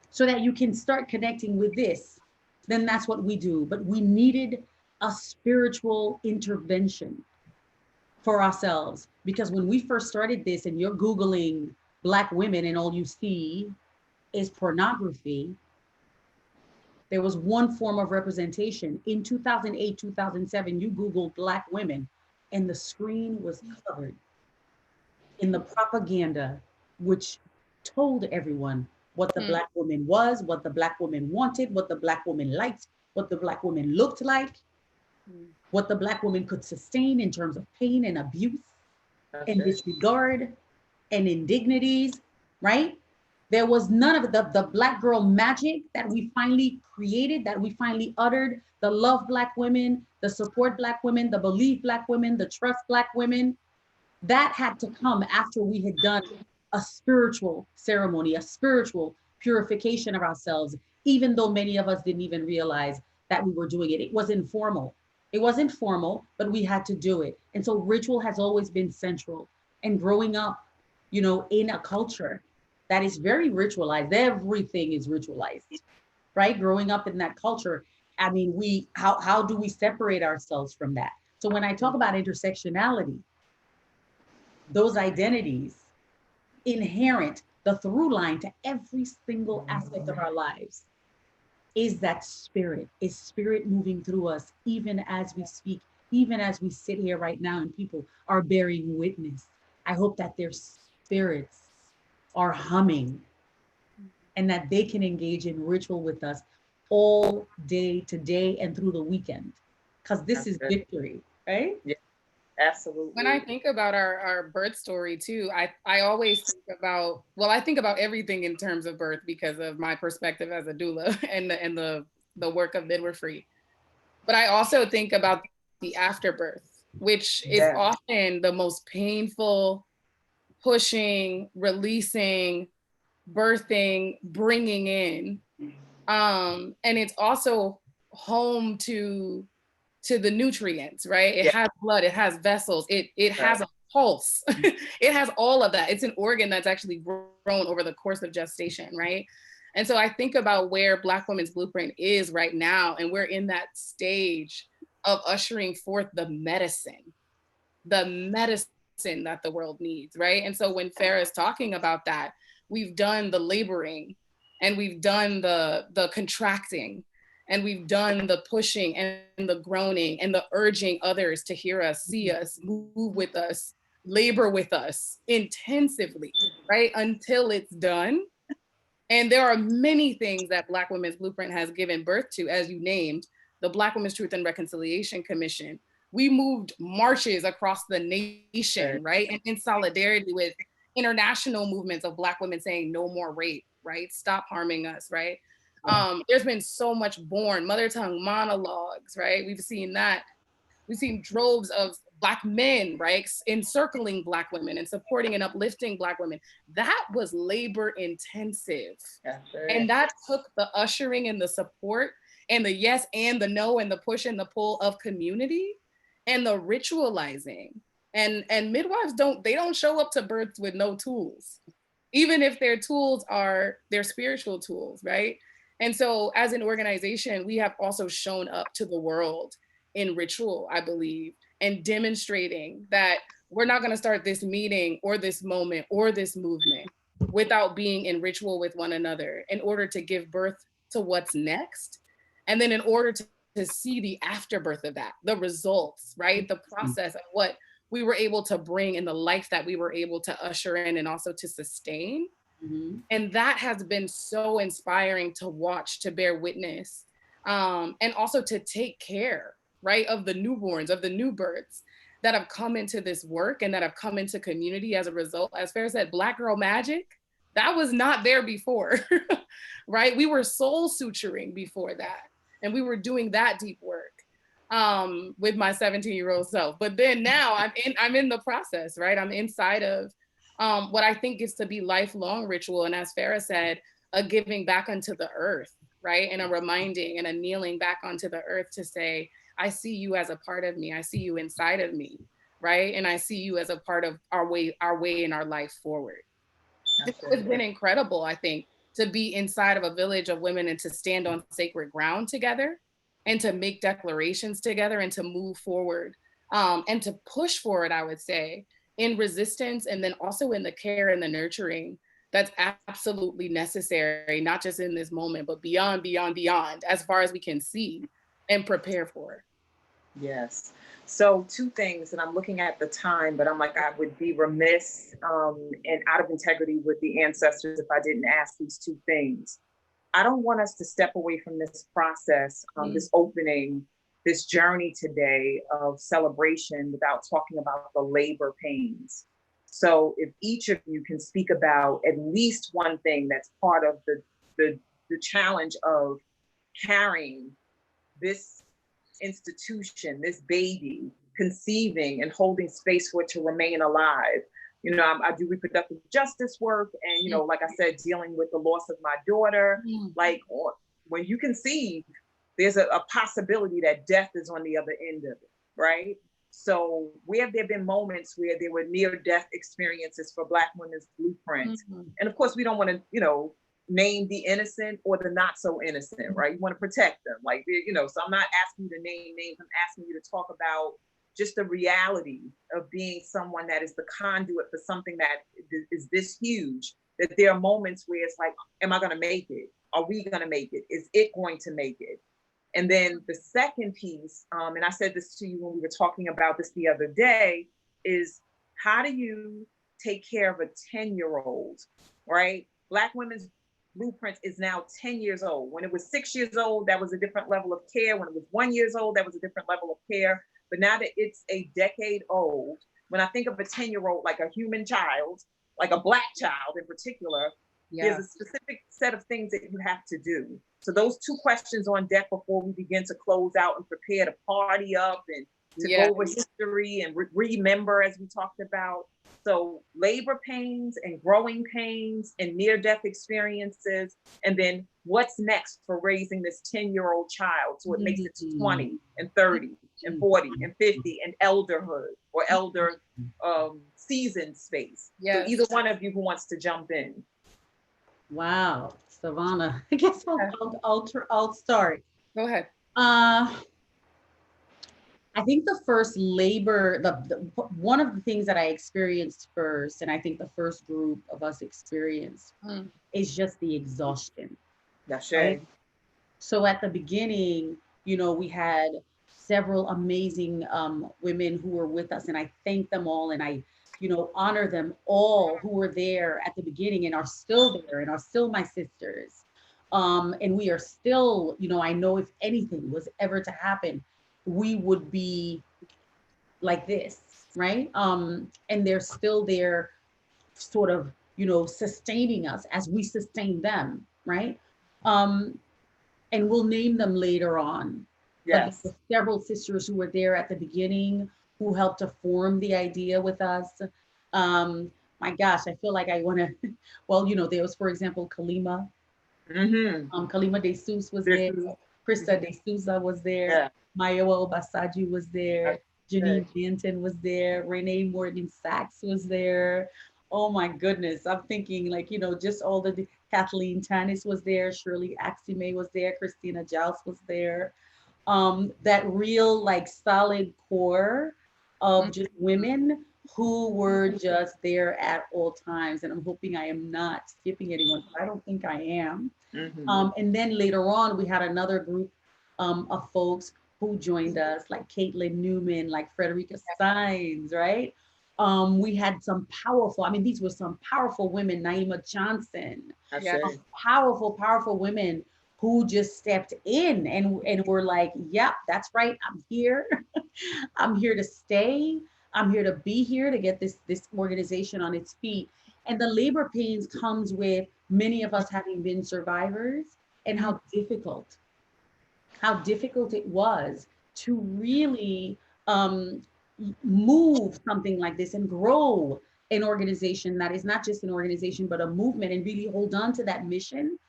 so that you can start connecting with this, then that's what we do. But we needed a spiritual intervention for ourselves, because when we first started this and you're Googling Black women and all you see is pornography, there was one form of representation. In 2008, 2007, you Googled Black women and the screen was covered in the propaganda, which told everyone what the Black woman was, what the Black woman wanted, what the Black woman liked, what the Black woman looked like, what the Black woman could sustain in terms of pain and abuse and disregard and indignities, right? There was none of the Black girl magic that we finally created, that we finally uttered, the love Black women, the support Black women, the believe Black women, the trust Black women. That had to come after we had done a spiritual ceremony, a spiritual purification of ourselves, even though many of us didn't even realize that we were doing it. It was informal. It wasn't formal, but we had to do it. And so ritual has always been central. And growing up, in a culture that is very ritualized, everything is ritualized, right? Growing up in that culture, I mean, how do we separate ourselves from that? So when I talk about intersectionality, those identities inherent, the through line to every single aspect of our lives is that spirit, is spirit moving through us, even as we speak, even as we sit here right now and people are bearing witness. I hope that their spirits are humming and that they can engage in ritual with us all day today and through the weekend. Because this is victory, right? Yeah, absolutely. When I think about our birth story too, I always think about, well, I think about everything in terms of birth because of my perspective as a doula and the work of midwifery. But I also think about the afterbirth, which is often the most painful, pushing, releasing, birthing, bringing in. And it's also home to the nutrients, right? It has blood, it has vessels, it has a pulse. It has all of that. It's an organ that's actually grown over the course of gestation, right? And so I think about where Black Women's Blueprint is right now, and we're in that stage of ushering forth the medicine that the world needs, right? And so when Farah is talking about that, we've done the laboring and we've done the contracting and we've done the pushing and the groaning and the urging others to hear us, see us, move with us, labor with us intensively, right? Until it's done. And there are many things that Black Women's Blueprint has given birth to, as you named, the Black Women's Truth and Reconciliation Commission. We moved marches across the nation, right? And in solidarity with international movements of Black women saying no more rape, right? Stop harming us, right? There's been so much born, mother tongue monologues, right? We've seen that. We've seen droves of Black men, right, encircling Black women and supporting and uplifting Black women. That was labor intensive. And that took the ushering and the support and the yes and the no and the push and the pull of community and the ritualizing. And midwives don't show up to births with no tools, even if their tools are their spiritual tools, right? And so as an organization, we have also shown up to the world in ritual, I believe, and demonstrating that we're not going to start this meeting or this moment or this movement without being in ritual with one another in order to give birth to what's next. And then in order to see the afterbirth of that, the results, right? The process of what we were able to bring in the life that we were able to usher in and also to sustain. And that has been so inspiring to watch, to bear witness, and also to take care, right, of the newborns, of the new births that have come into this work and that have come into community as a result. As Farah said, Black girl magic, that was not there before, right? We were soul suturing before that. And we were doing that deep work with my 17-year-old self. But then now I'm in the process, right? I'm inside of what I think is to be lifelong ritual. And as Farah said, a giving back unto the earth, right? And a reminding and a kneeling back onto the earth to say, I see you as a part of me. I see you inside of me, right? And I see you as a part of our way in our life forward. It's been incredible, I think, to be inside of a village of women and to stand on sacred ground together and to make declarations together and to move forward and to push forward, I would say, in resistance and then also in the care and the nurturing that's absolutely necessary, not just in this moment, but beyond, as far as we can see and prepare for. Yes. So two things, and I'm looking at the time, but I'm like, I would be remiss and out of integrity with the ancestors if I didn't ask these two things. I don't want us to step away from this process, this opening, this journey today of celebration without talking about the labor pains. So if each of you can speak about at least one thing that's part of the challenge of carrying this institution, this baby, conceiving and holding space for it to remain alive. You know, I do reproductive justice work and, you know, like I said, dealing with the loss of my daughter, like when you conceive, there's a possibility that death is on the other end of it, right? So where have there been moments where there were near-death experiences for Black Women's Blueprint? And of course, we don't want to, you know, name the innocent or the not so innocent, right? You want to protect them, like, you know, so I'm not asking you to name names, I'm asking you to talk about just the reality of being someone that is the conduit for something that is this huge, that there are moments where it's like, am I going to make it? Are we going to make it? Is it going to make it? And then the second piece, and I said this to you when we were talking about this the other day, is how do you take care of a 10-year-old, right? Black Women's Blueprint is now 10 years old. When it was 6 years old, that was a different level of care. When it was 1 year old, that was a different level of care. But now that it's a decade old, when I think of a 10-year-old like a human child, like a Black child in particular, there's a specific set of things that you have to do. So those two questions on deck before we begin to close out and prepare to party up and to go over history and remember, as we talked about. So labor pains and growing pains and near-death experiences, and then what's next for raising this 10-year-old child so it makes it to 20 and 30 and 40 and 50 and elderhood or elder seasoned space. So either one of you who wants to jump in. Wow, Savannah, I guess I'll start. Go ahead. I think the first labor, one of the things that I experienced first, and I think the first group of us experienced, is just the exhaustion. That's right. So at the beginning, you know, we had several amazing women who were with us, and I thank them all, and I, you know, honor them all who were there at the beginning and are still there and are still my sisters. And we are still, you know, I know if anything was ever to happen, we would be like this, right? And they're still there sort of, you know, sustaining us as we sustain them, right? And we'll name them later on. Yes. But several sisters who were there at the beginning who helped to form the idea with us. My gosh, I feel like I want to, well, you know, there was, for example, Kalima. Kalima De Sous was there. Krista De Souza was there. Yeah. Mayowa Obasaji was there. Janine Danton was there. Renee Morgan Sachs was there. Oh my goodness. I'm thinking like, you know, just all the, Kathleen Tanis was there. Shirley Axime was there. Christina Joust was there. That real like solid core of just women who were just there at all times. And I'm hoping I am not skipping anyone, but I don't think I am. And then later on, we had another group of folks who joined us, like Caitlin Newman, like Frederica Steins, right? We had some powerful, I mean, these were some powerful women, Naima Johnson, powerful, powerful women who just stepped in and were like, yep, that's right, I'm here. I'm here to stay. I'm here to be here to get this organization on its feet. And the labor pains comes with many of us having been survivors, and how difficult it was to really move something like this and grow an organization that is not just an organization, but a movement, and really hold on to that mission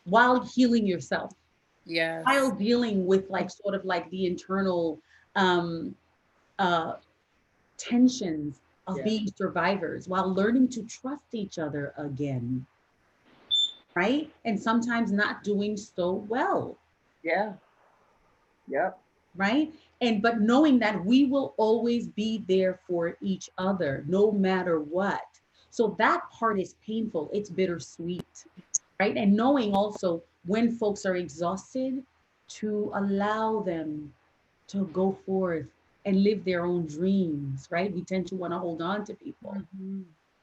while healing yourself. Yeah. While dealing with like sort of like the internal tensions of being survivors, while learning to trust each other again, right? And sometimes not doing so well. Yeah. Yep. Right? But knowing that we will always be there for each other, no matter what. So that part is painful. It's bittersweet, right? And knowing also when folks are exhausted, to allow them to go forth and live their own dreams, right? We tend to want to hold on to people,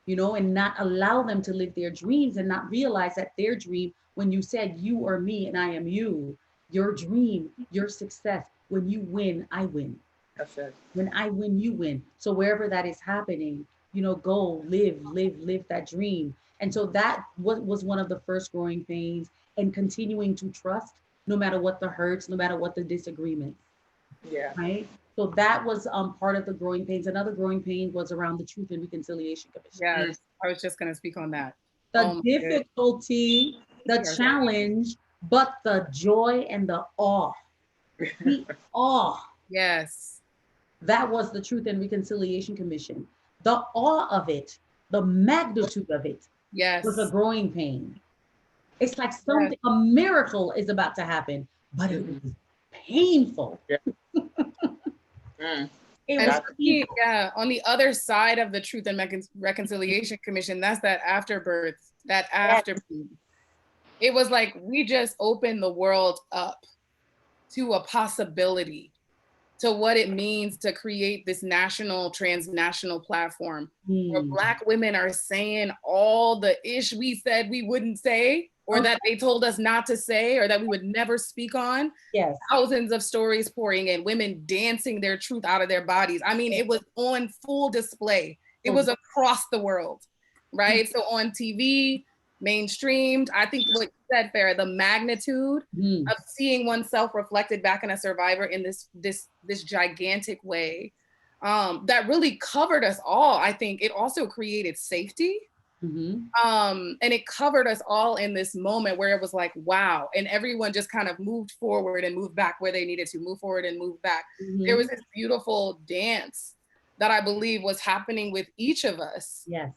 you know, and not allow them to live their dreams, and not realize that their dream, when you said you are me and I am you, your dream, your success, when you win, I win. That's it. When I win, you win. So wherever that is happening, you know, go live that dream. And so that was one of the first growing pains, and continuing to trust no matter what the hurts, no matter what the disagreements. Yeah. Right. So that was part of the growing pains. Another growing pain was around the Truth and Reconciliation Commission. Yes, I was just going to speak on that. The difficulty, the challenge, but the joy and the awe. The awe. Yes. That was the Truth and Reconciliation Commission. The awe of it, the magnitude of it, was a growing pain. It's like something, a miracle is about to happen, but it was painful. It And was people. yeah, on the other side of the Truth and Reconciliation Commission, that's that afterbirth, that afterbirth. It was like we just opened the world up to a possibility, to what it means to create this national, transnational platform where Black women are saying all the ish we said we wouldn't say, or that they told us not to say, or that we would never speak on. Yes. Thousands of stories pouring in, women dancing their truth out of their bodies. I mean, it was on full display. It was across the world, right? So on TV, mainstreamed. I think what you said, Farah, the magnitude of seeing oneself reflected back in a survivor in this gigantic way, that really covered us all. I think it also created safety. And it covered us all in this moment where it was like, wow. And everyone just kind of moved forward and moved back where they needed to move forward and move back. There was this beautiful dance that I believe was happening with each of us. Yes.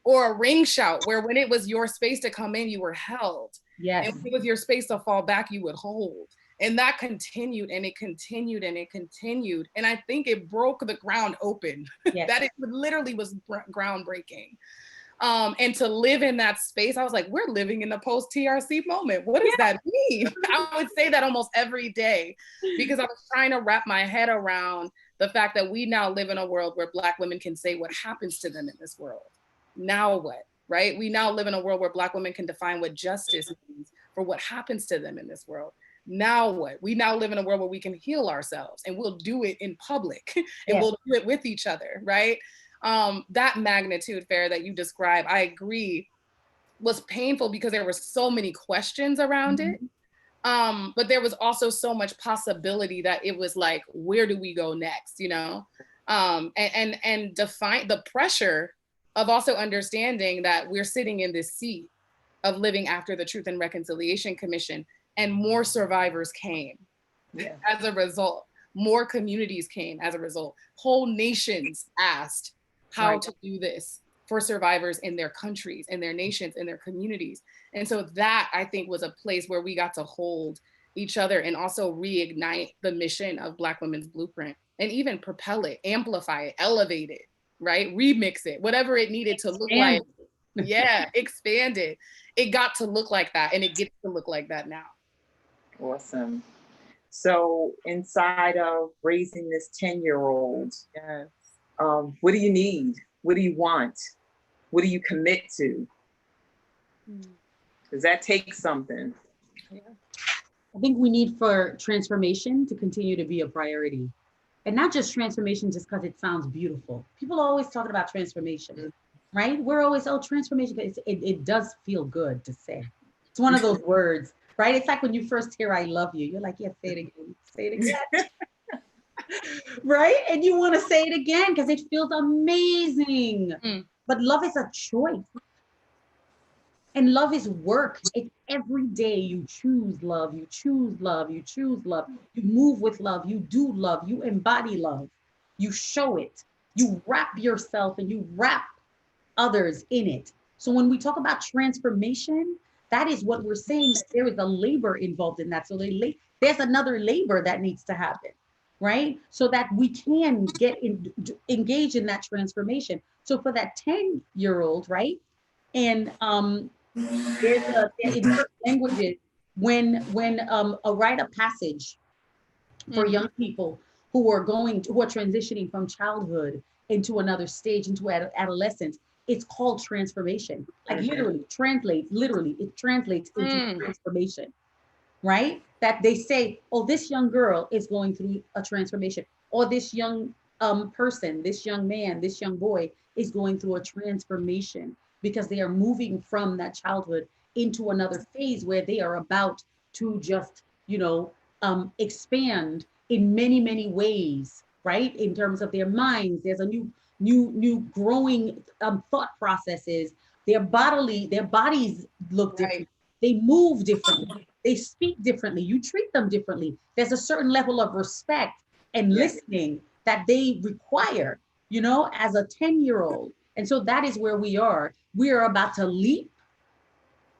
Or a ring shout where when it was your space to come in, you were held. Yes. And when it was your space to fall back, you would hold. And that continued and it continued and it continued. And I think it broke the ground open. Yes. That it literally was groundbreaking. And to live in that space, I was like, we're living in the post-TRC moment. What does that mean? I would say that almost every day because I was trying to wrap my head around the fact that we now live in a world where Black women can say what happens to them in this world. Now what, right? We now live in a world where Black women can define what justice means for what happens to them in this world. Now what? We now live in a world where we can heal ourselves and we'll do it in public and we'll do it with each other, right? That magnitude, Farah, that you described, I agree, was painful because there were so many questions around it. But there was also so much possibility that it was like, where do we go next, you know? And define the pressure of also understanding that we're sitting in this seat of living after the Truth and Reconciliation Commission, and more survivors came as a result. More communities came as a result. Whole nations asked how to do this for survivors in their countries, in their nations, in their communities. And so that, I think, was a place where we got to hold each other and also reignite the mission of Black Women's Blueprint and even propel it, amplify it, elevate it, right? Remix it, whatever it needed to look like. Yeah, expand it. It got to look like that, and it gets to look like that now. Awesome. So inside of raising this 10-year-old, what do you need? What do you want? What do you commit to? Does that take something? I think we need for transformation to continue to be a priority. And not just transformation just because it sounds beautiful. People are always talking about transformation, right? We're always, oh, transformation. It does feel good to say. It's one of those words, right? It's like when you first hear I love you, you're like, yeah, say it again, say it again. Right? And you want to say it again because it feels amazing. But love is a choice. And love is work. It's every day you choose love, you choose love, you choose love. You move with love, you do love, you embody love. You show it. You wrap yourself and you wrap others in it. So when we talk about transformation, that is what we're saying, that there is a labor involved in that. So there's another labor that needs to happen, right? So that we can get engaged in that transformation. So for that 10-year-old, right? And there's in certain languages, when a rite of passage for young people who are transitioning from childhood into another stage, into adolescence, it's called transformation. Like it translates into transformation, right? That they say, oh, this young girl is going through a transformation, or this young person, this young man, this young boy is going through a transformation because they are moving from that childhood into another phase where they are about to just, expand in many, many ways, right? In terms of their minds, there's a new growing thought processes. Their bodies look different. Right. They move differently. They speak differently. You treat them differently. There's a certain level of respect and listening that they require, as a 10-year-old. And so that is where we are. We are about to leap.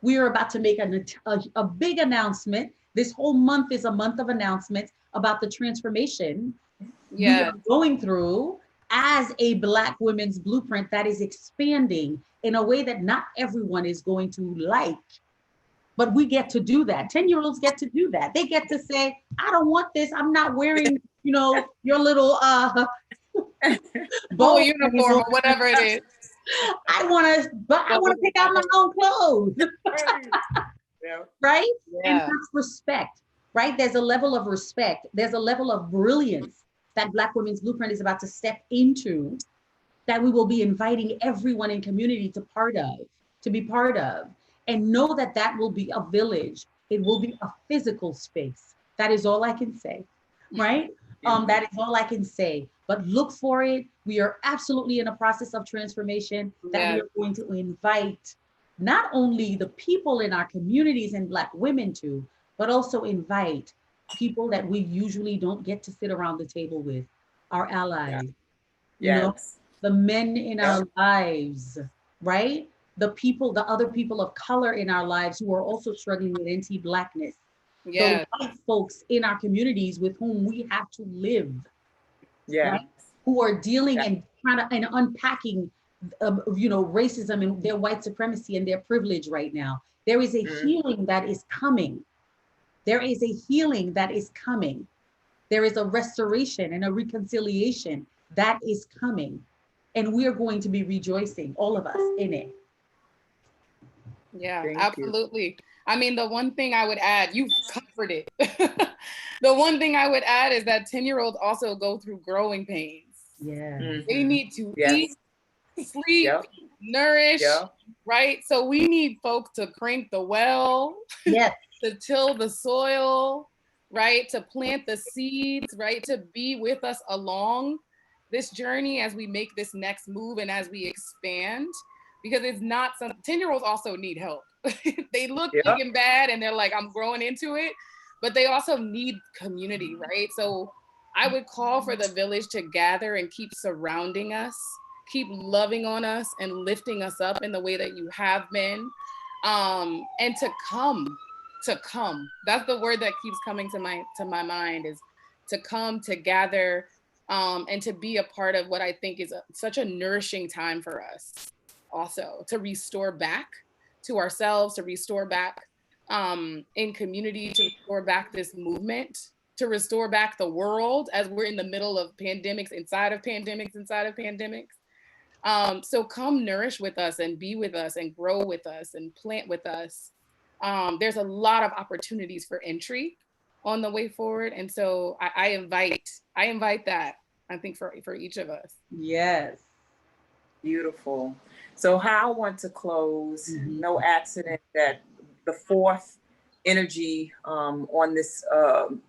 We are about to make a big announcement. This whole month is a month of announcements about the transformation. we are going through as a Black women's blueprint that is expanding in a way that not everyone is going to like. But we get to do that. 10-year-olds get to do that. They get to say, I don't want this. I'm not wearing, you know, your little bow uniform or whatever it is. I want to pick out my own clothes. Right? Yeah. And that's respect, right? There's a level of respect. There's a level of brilliance that Black Women's Blueprint is about to step into, that we will be inviting everyone in community to be part of. And know that that will be a village. It will be a physical space. That is all I can say, right? That is all I can say. But look for it. We are absolutely in a process of transformation that we are going to invite not only the people in our communities and Black women to, but also invite people that we usually don't get to sit around the table with, our allies, you know, the men in our lives, right? The other people of color in our lives who are also struggling with anti-Blackness. The white folks in our communities with whom we have to live, right? Who are dealing and trying to and unpacking, you know, racism and their white supremacy and their privilege right now. There is a healing that is coming. There is a healing that is coming. There is a restoration and a reconciliation that is coming. And we are going to be rejoicing, all of us, in it. Yeah, thank absolutely. You. I mean, the one thing I would add, you've covered it. The one thing I would add is that 10-year-olds also go through growing pains. Yeah. They need to eat, sleep, nourish, right? So we need folks to crank the well, to till the soil, right? To plant the seeds, right? To be with us along this journey as we make this next move and as we expand. Because it's not some 10-year-olds also need help. They look big and bad and they're like, I'm growing into it, but they also need community, right? So I would call for the village to gather and keep surrounding us, keep loving on us and lifting us up in the way that you have been. And to come. That's the word that keeps coming to my mind, is to come, to gather, and to be a part of what I think is such a nourishing time for us. Also to restore back to ourselves, to restore back in community, to restore back this movement, to restore back the world as we're in the middle of pandemics, inside of pandemics. So come nourish with us and be with us and grow with us and plant with us. There's a lot of opportunities for entry on the way forward. And so I invite that, I think, for each of us. Yes. Beautiful. So how I want to close, no accident that the fourth energy on this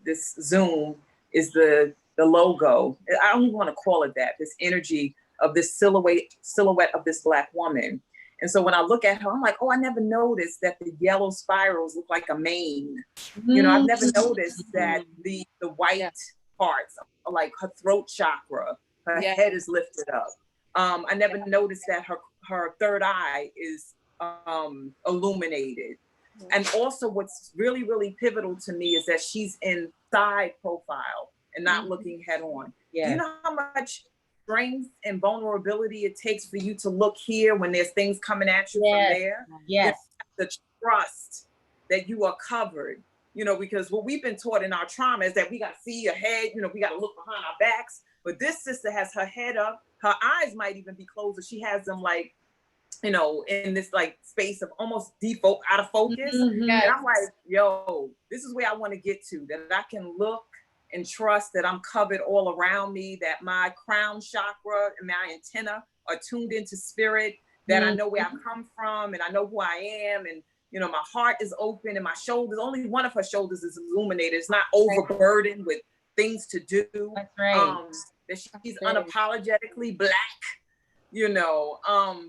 this Zoom is the logo. I don't even want to call it that, this energy of this silhouette of this Black woman. And so when I look at her, I'm like, oh, I never noticed that the yellow spirals look like a mane. You know, I've never noticed that the white parts are like her throat chakra, her head is lifted up. I never noticed that her third eye is illuminated. And also what's really, really pivotal to me is that she's in side profile and not looking head on. Do you know how much strength and vulnerability it takes for you to look here when there's things coming at you from there? Yes. The trust that you are covered, you know, because what we've been taught in our trauma is that we got to see your head, you know, we got to look behind our backs. But this sister has her head up, her eyes might even be closed, but she has them like, you know, in this like space of almost out of focus. And I'm like, yo, this is where I want to get to, that I can look and trust that I'm covered all around me, that my crown chakra and my antenna are tuned into spirit, that I know where I've come from and I know who I am. And, you know, my heart is open and my shoulders, only one of her shoulders is illuminated. It's not overburdened with things to do. That's right. That she's unapologetically Black, you know,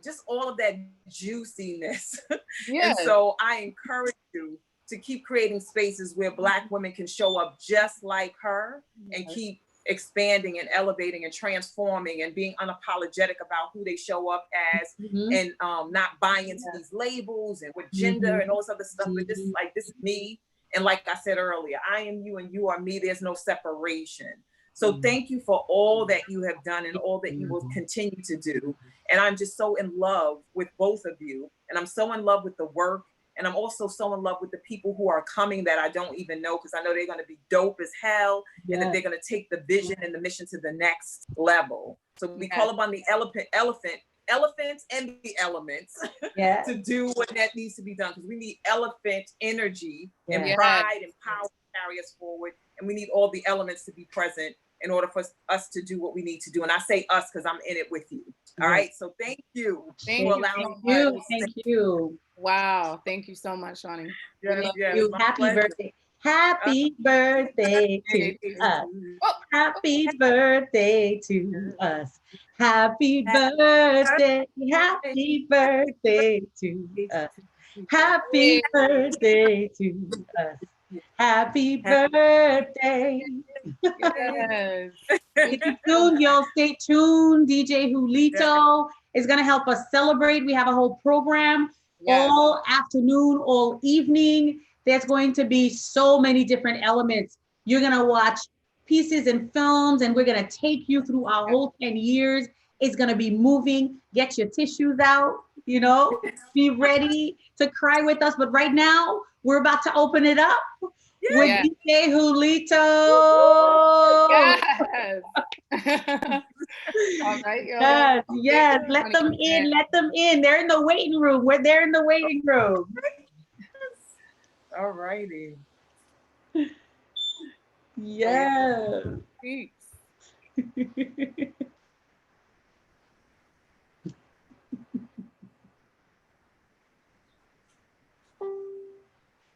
just all of that juiciness. And so I encourage you to keep creating spaces where Black women can show up just like her and keep expanding and elevating and transforming and being unapologetic about who they show up as and not buying into these labels and with gender and all this other stuff, but just like, this is me. And like I said earlier, I am you and you are me. There's no separation. So thank you for all that you have done and all that you will continue to do. And I'm just so in love with both of you. And I'm so in love with the work. And I'm also so in love with the people who are coming that I don't even know, because I know they're going to be dope as hell, and that they're going to take the vision and the mission to the next level. So we call upon the elephants and the elements to do what that needs to be done, because we need elephant energy and pride and power to carry us forward. And we need all the elements to be present in order for us to do what we need to do. And I say us because I'm in it with you. All right. So thank you for allowing me. Thank you. Wow. Thank you so much, Shawnee. Yes, Happy birthday. Happy birthday to us. Happy birthday to us. Happy birthday. Happy birthday to us. Happy birthday to us. Happy birthday. Yes. Stay tuned, y'all. Stay tuned. DJ Julito is going to help us celebrate. We have a whole program all afternoon, all evening. There's going to be so many different elements. You're going to watch pieces and films, and we're going to take you through our whole 10 years. It's going to be moving. Get your tissues out, you know, be ready to cry with us. But right now, we're about to open it up with DJ Julito. Yes. All right, yes. Let them in. Let them in. They're in the waiting room. They're in the waiting room. All righty. Yeah.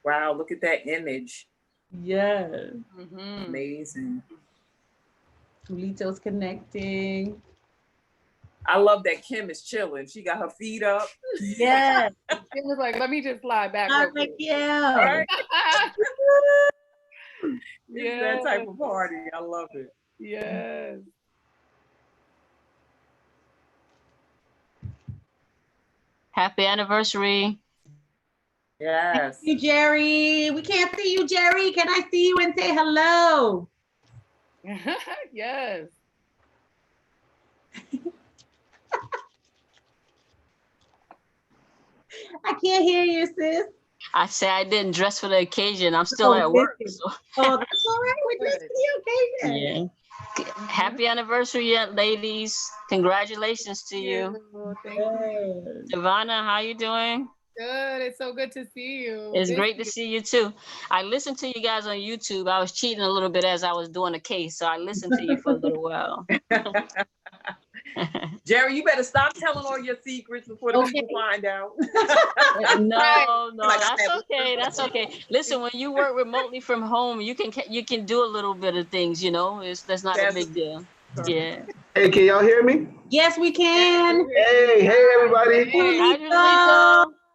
Wow, look at that image. Yeah. Amazing. Julito's connecting. I love that Kim is chilling. She got her feet up. Yeah. Kim was like, let me just slide back. I'm like, yeah. Right? It's that type of party. I love it. Yes. Happy anniversary. Yes. Thank you, Jerry. We can't see you, Jerry. Can I see you and say hello? Yes. I can't hear you, sis. I say I didn't dress for the occasion. I'm still at work. So. Oh, that's all right. We're dressed for the occasion. Yeah. Happy anniversary, ladies. Congratulations to you. Thank you. Giovanna, how you doing? Good. It's so good to see you. It's great to see you too. I listened to you guys on YouTube. I was cheating a little bit as I was doing the case, so I listened to you for a little while. Jerry, you better stop telling all your secrets before the people find out. No, that's okay. That's okay. Listen, when you work remotely from home, you can do a little bit of things, you know. That's not a big deal. Yeah. Hey, can y'all hear me? Yes, we can. Hey, everybody. Hey,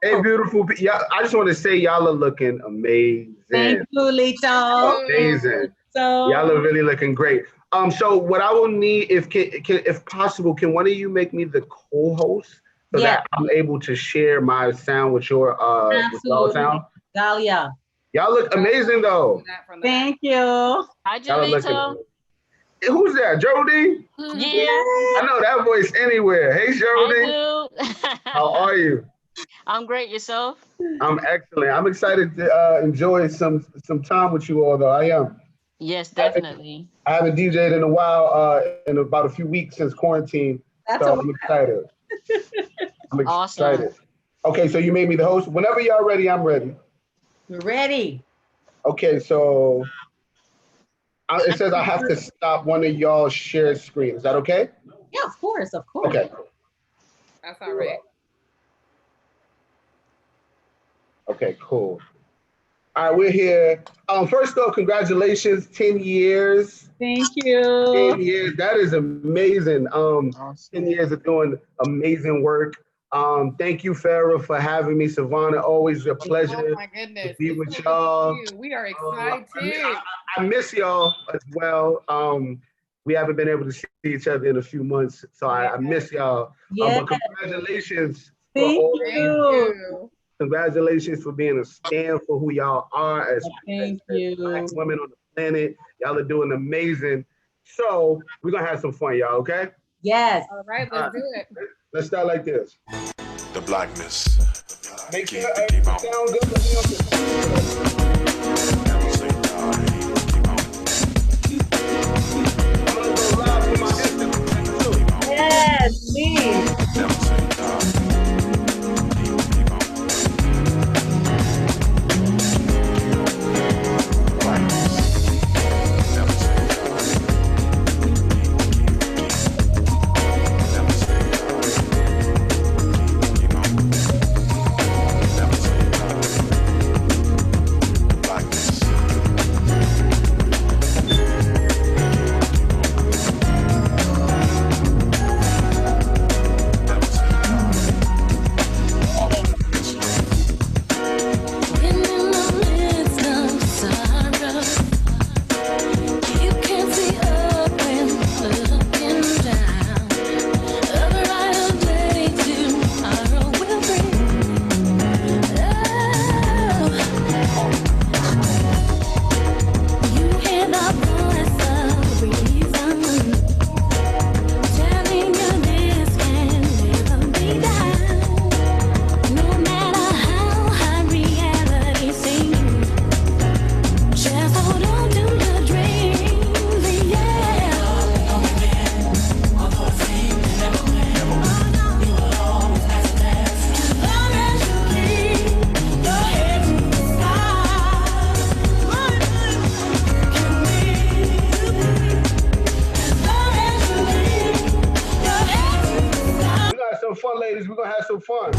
hey, beautiful. Yeah, I just want to say y'all are looking amazing. Thank you, Lito. Amazing. Y'all are really looking great. So what I will need, if possible, can one of you make me the co-host so that I'm able to share my sound with your sound? Dahlia. Y'all look amazing though. Thank you. Hi, Jolito. Who's that? Jody? Yeah. I know that voice anywhere. Hey, Jody. How are you? I'm great. Yourself? I'm excellent. I'm excited to enjoy some time with you all, though. I am. Yes, definitely. I haven't DJ'd in a while, in about a few weeks since quarantine. So I'm excited. I'm excited. Awesome. Okay, so you made me the host. Whenever y'all ready, I'm ready. We're ready. Okay, so it says I have to stop one of y'all share screen. Is that okay? Yeah, of course, of course. Okay. That's all right. Okay, cool. All right, we're here. First off, congratulations, 10 years. Thank you. 10 years, that is amazing. 10 years of doing amazing work. Thank you, Farrah, for having me. Savannah, always a pleasure to be with y'all. We are excited. I miss y'all as well. We haven't been able to see each other in a few months, so I miss y'all. But congratulations. Thank you. Congratulations for being a stand for who y'all are as Black women on the planet. Y'all are doing amazing. So we're gonna have some fun, y'all. Okay? Yes. All right, let's do it. Let's start like this. The blackness. Make sure Keep the everything demon. sound good. Never say die. I'm gonna go live for my Instagram too. Yes, please. Never say die. Fun, ladies. We're gonna have some fun.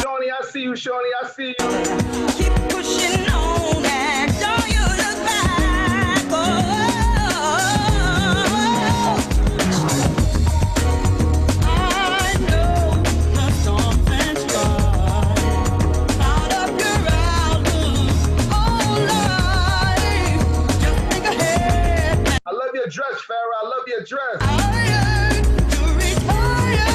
Shawnee, I see you, Shawnee. I see you. Keep pushing on and don't you look back. I know the storms and strife out of your outlook on life. Just think ahead. I love your dress, Farrah. I love your dress. I yearn to retire.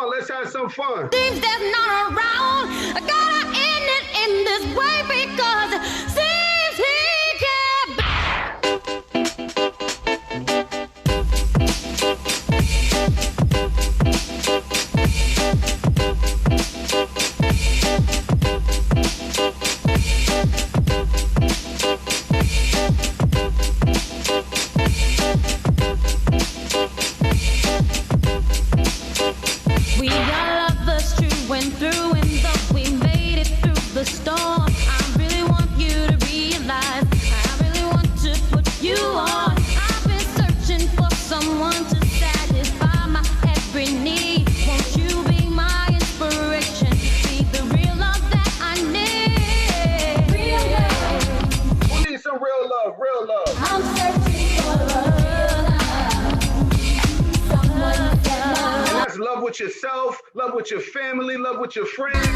Let's have some fun. Seems there's not around. I gotta end it in this way because it seems he can't. We are lovers true and through, and though we made it through the storm, I really want you to realize, I really want to put you on. I've been searching for someone to satisfy my every need. Won't you be my inspiration? Be the real love that I need. Real love. We need some real love, real love. I'm searching for real love. Someone that And that's love with yourself, love with your family, love with your friends,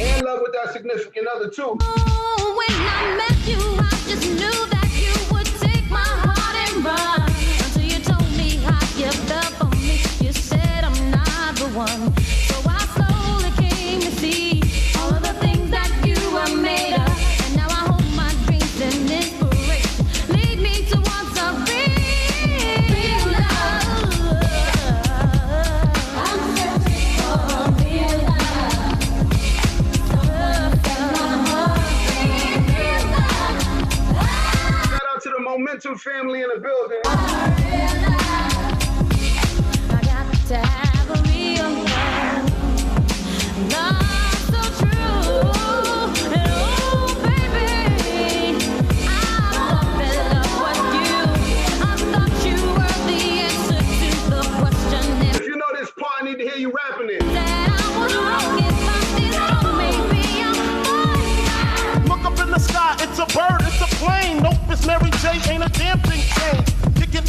and love with that significant other too. Oh, when I met you, I just knew that you would take my heart and run. Until you told me how you felt for me. You said I'm not the one. So I slowly came to see all of the things that you were made of. And now I hold my dreams and inspiration. Lead me towards a real love. I'm searching for real love. Someone that my heart real love.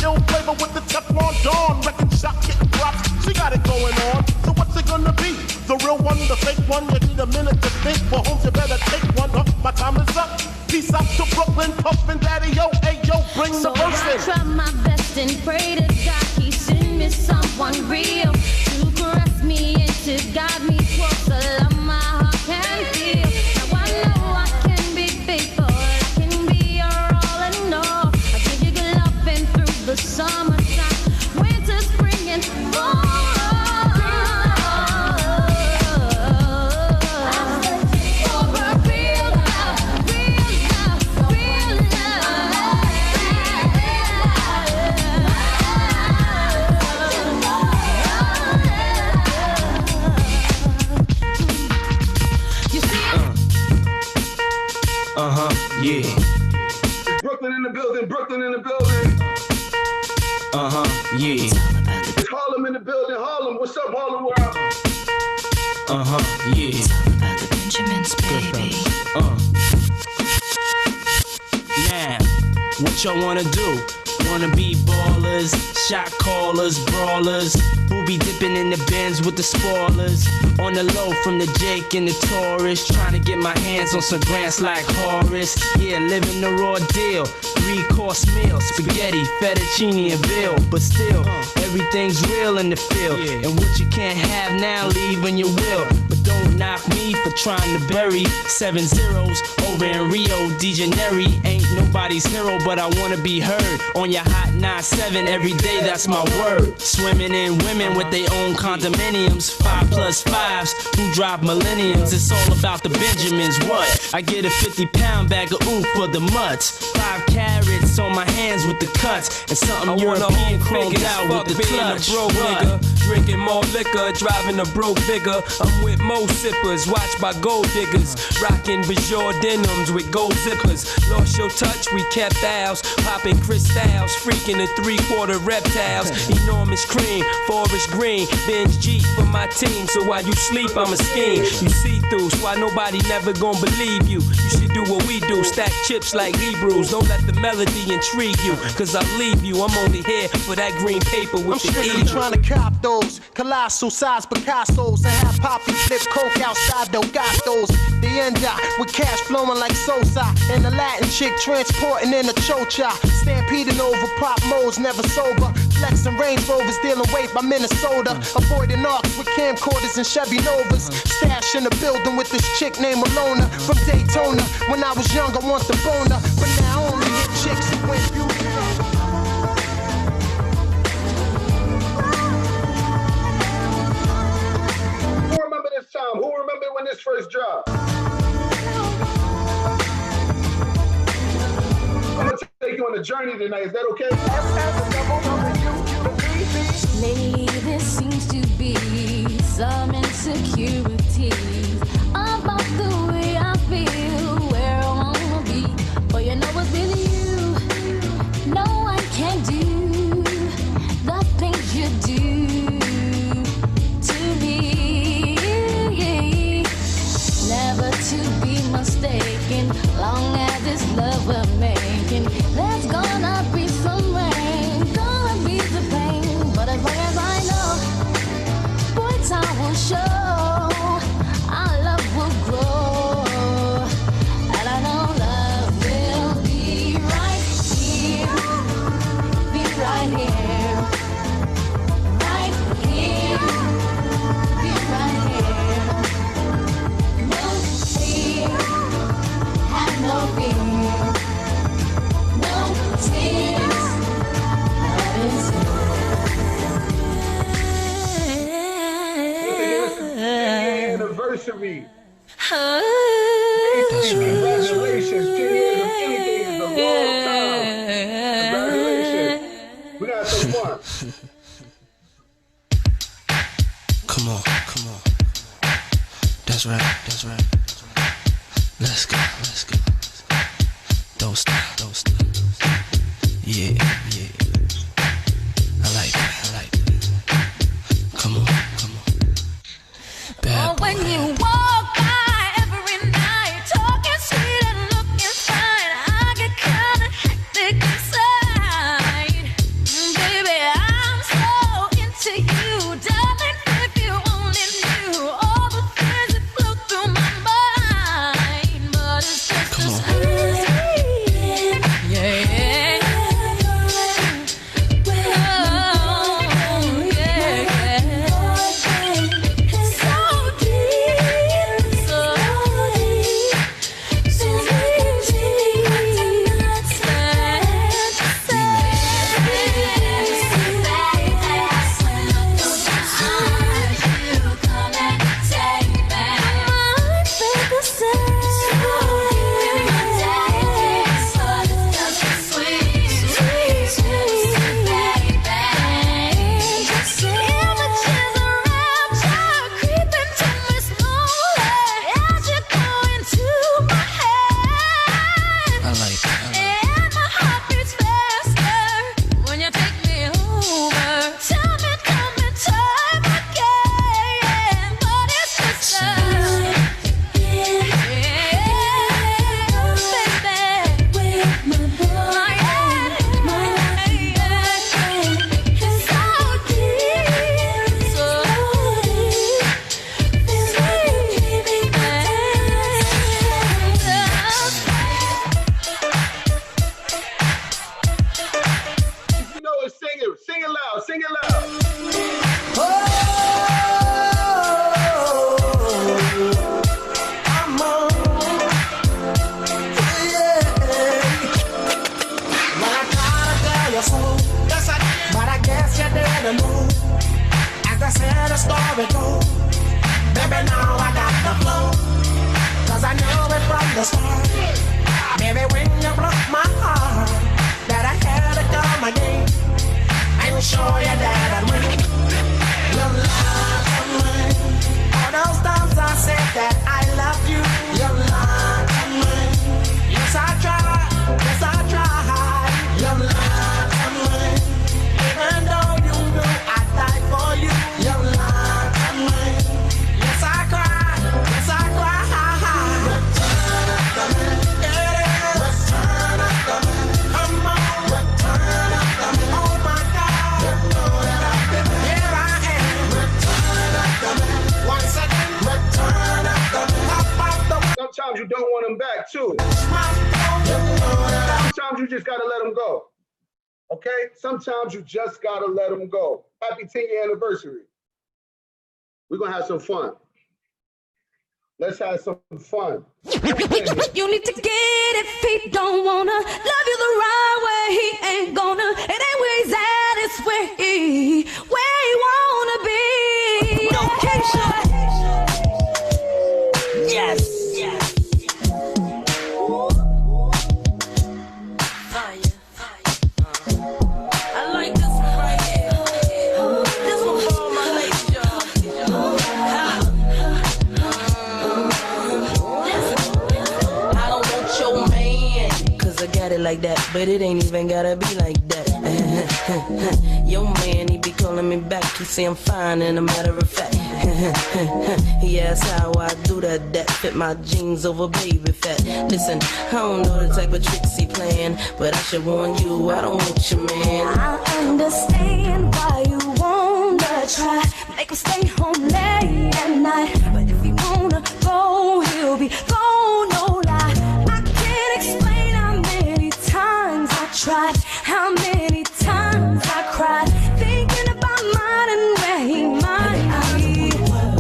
ill flavor with the Teflon Dawn. Record shop getting props, she got it going on. So what's it gonna be? The real one, the fake one? You need a minute to think. For homes, you better take one. My time is up. Peace out to Brooklyn, Puffin' Daddy, yo, hey, yo, bring the verse in. I try my best and pray to God he send me someone real to caress me and to guide me towards the love my heart can feel. Now I know I can be faithful, I can be your all and all. I give you good loving through the summertime, winter, spring, and fall. Yeah. Brooklyn in the building, Brooklyn in the building. Yeah. It's Harlem in the building, Harlem. What's up, Harlem world? Yeah. It's all about the Benjamins, baby. Now, what y'all wanna do? Wanna be ballers, shot callers, brawlers, who be dipping in the bins with the spoilers. On the low from the Jake and the Taurus, trying to get my hands on some grants like Horace. Yeah, living the raw deal, 3-course meal, spaghetti, fettuccine, and veal. But still, everything's real in the field. And what you can't have now, leave when you will. But don't knock me for trying to bury 7 zeros over in Rio de Janeiro. Ain't nobody's hero, but I wanna be heard on your hot 9-7 every day, that's my word. Swimming in women with their own condominiums, 5+5s who drive millenniums. It's all about the Benjamins. What? I get a 50-pound bag of oof for the mutts, 5 carats on my hands with the cuts, and something European chromed out with the clutch. Broke nigga, drinking more liquor, driving a broke vigor. I'm with mo sippers, watched by gold diggers, rocking Bajor denims with gold zippers. Lost your touch, we kept ours, popping crystals, freaking the 3/4 reptiles. Enormous cream, forest green, binge G for my team. So while you sleep, I'm a scheme. You see through, so why nobody never gonna believe you. You should do what we do, stack chips like Hebrews. Don't let the melody intrigue you, cause I'll leave you. I'm only here for that green paper with the I'm trying to cop those colossal size Picassos and have Poppy flip coke outside Delgatos. The end with cash flowing like Sosa, and the Latin chick transporting in a chocha. Stampeding over pop modes, never sober. Flexing Range Rovers, dealing weight by Minnesota. Avoiding arcs with camcorders and Chevy Novas. Stash in the building with this chick named Alona from Daytona. When I was young, I want the boner, but now I only hit chicks who win beauty. Who remember this time? Who remember when this first dropped? I'm gonna take you on a journey tonight. Is that okay? Lately there seems to be some insecurity about the way I feel, where I wanna be. But you know it's really you. No one can do the things you do to me. Never to be mistaken, long as this love we're making. There's gonna be some rain, gonna be the pain, but as long as I know, boy, time will show, our love will grow, and I know love will be right here, be right here, right here, be right here. No fear, have no fear. Anniversary. Congratulations. 10 years of anything is a long time. Congratulations. We got some fun. Come on. That's right. Let's go. Don't stop. Yeah. I like that. Come on. Bad boy. When you walk by every night, talking sweet and looking fine, I get kinda hectic inside. loud, sing it loud. I'm on. Yeah. Well, I gotta tell you so. Yes, I did. But I guess you didn't know. As I said, the story goes. Baby, now I got the flow. Cause I knew it from the start. Baby, when you broke my heart, that I had to come again and show you that I'd win. You lied to me. All those times I said that I love you. You lied to me. Yes, I tried. Yes, I tried. You lied to me. Even though you knew I'd die for you. You lied to me. Yes, I cried. Yes, I cried. Return of the man. Return of the man. Come on. Return of the man. Oh my God. You know that I've been here. Here I am. Return of the man. Once again. Return of the man. Up off the way. Sometimes you don't want them back too. Sometimes you just gotta let them go. Okay? Sometimes you just gotta let them go. Happy 10-year anniversary. We're gonna have some fun. Let's have some fun. You need to get it if he don't wanna love you the right way. He ain't gonna. It ain't where he's at, it's where he wanna be. Location. Yes. I like this one right here. This one for all my ladies, y'all. I don't want your man, cause I got it like that, but it ain't even gotta be like that. Your man, he be calling me back, he say I'm fine, and a matter of fact, he asks how I do that fit my jeans over baby fat. Listen, I don't know the type of tricks he playing, but I should warn you, I don't want your man. I understand why you wanna try, make him stay home late at night. But if he wanna go, he'll be gone, no lie. I can't explain how many times I tried, how many times I cried, thinking about mine and where he might be.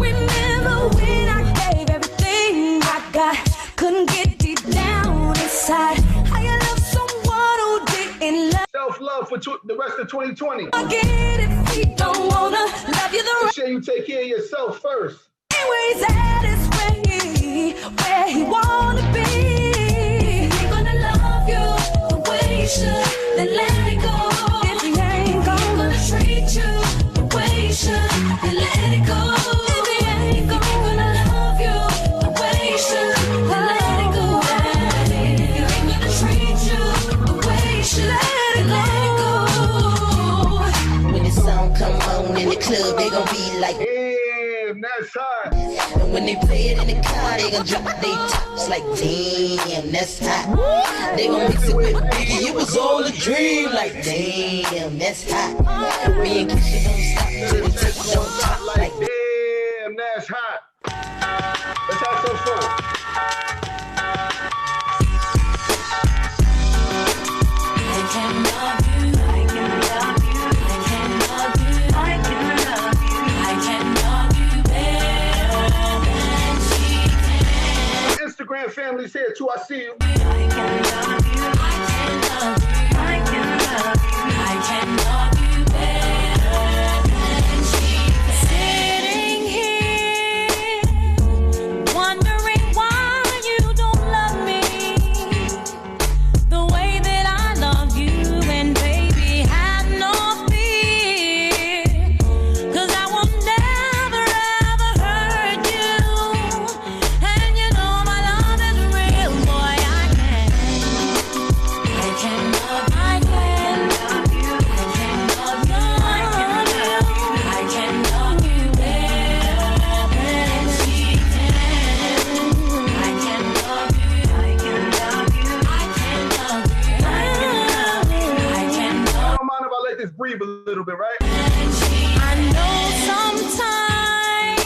Remember when I gave everything I got, couldn't get deep down inside. How you love someone who didn't love. Self-love for the rest of 2020. Forget if he don't wanna love you the Make sure you take care of yourself first. right way. He's at is where he wanna be. If he ain't gonna love you the way he should, then let it go. If he ain't gonna treat you the way he should, then let it go. If he ain't gonna love you the way he should, then let it go. If he ain't gonna treat you the way he should, let it go. When the song come on in the club, they gon' be like, damn, that's hot. and when they play it in the car, they gon' drop their tops like, damn, that's hot. They gon' mix it with Biggie, it was all a dream, like, damn, that's hot. Me and Keisha don't stop till the tape don't top like, Damn, that's hot. Let's have some fun. I can love you, I can love you, I can love you, I can love you, I can love you better than she can. Instagram family's here too, I see you. I can love you, I can love you, I can love you, I can love you better than she can. Sitting here, wondering why you don't love me the way that I love you, and baby, have no fear, 'cause I will never ever hurt you, and you know my love is real, boy. I can love, I can love you, I can love you, I can love you better than she can. I can love you, I can love you, I can love you, I can love you, I can love. I don't mind if I let this breathe a little bit, right? I know sometimes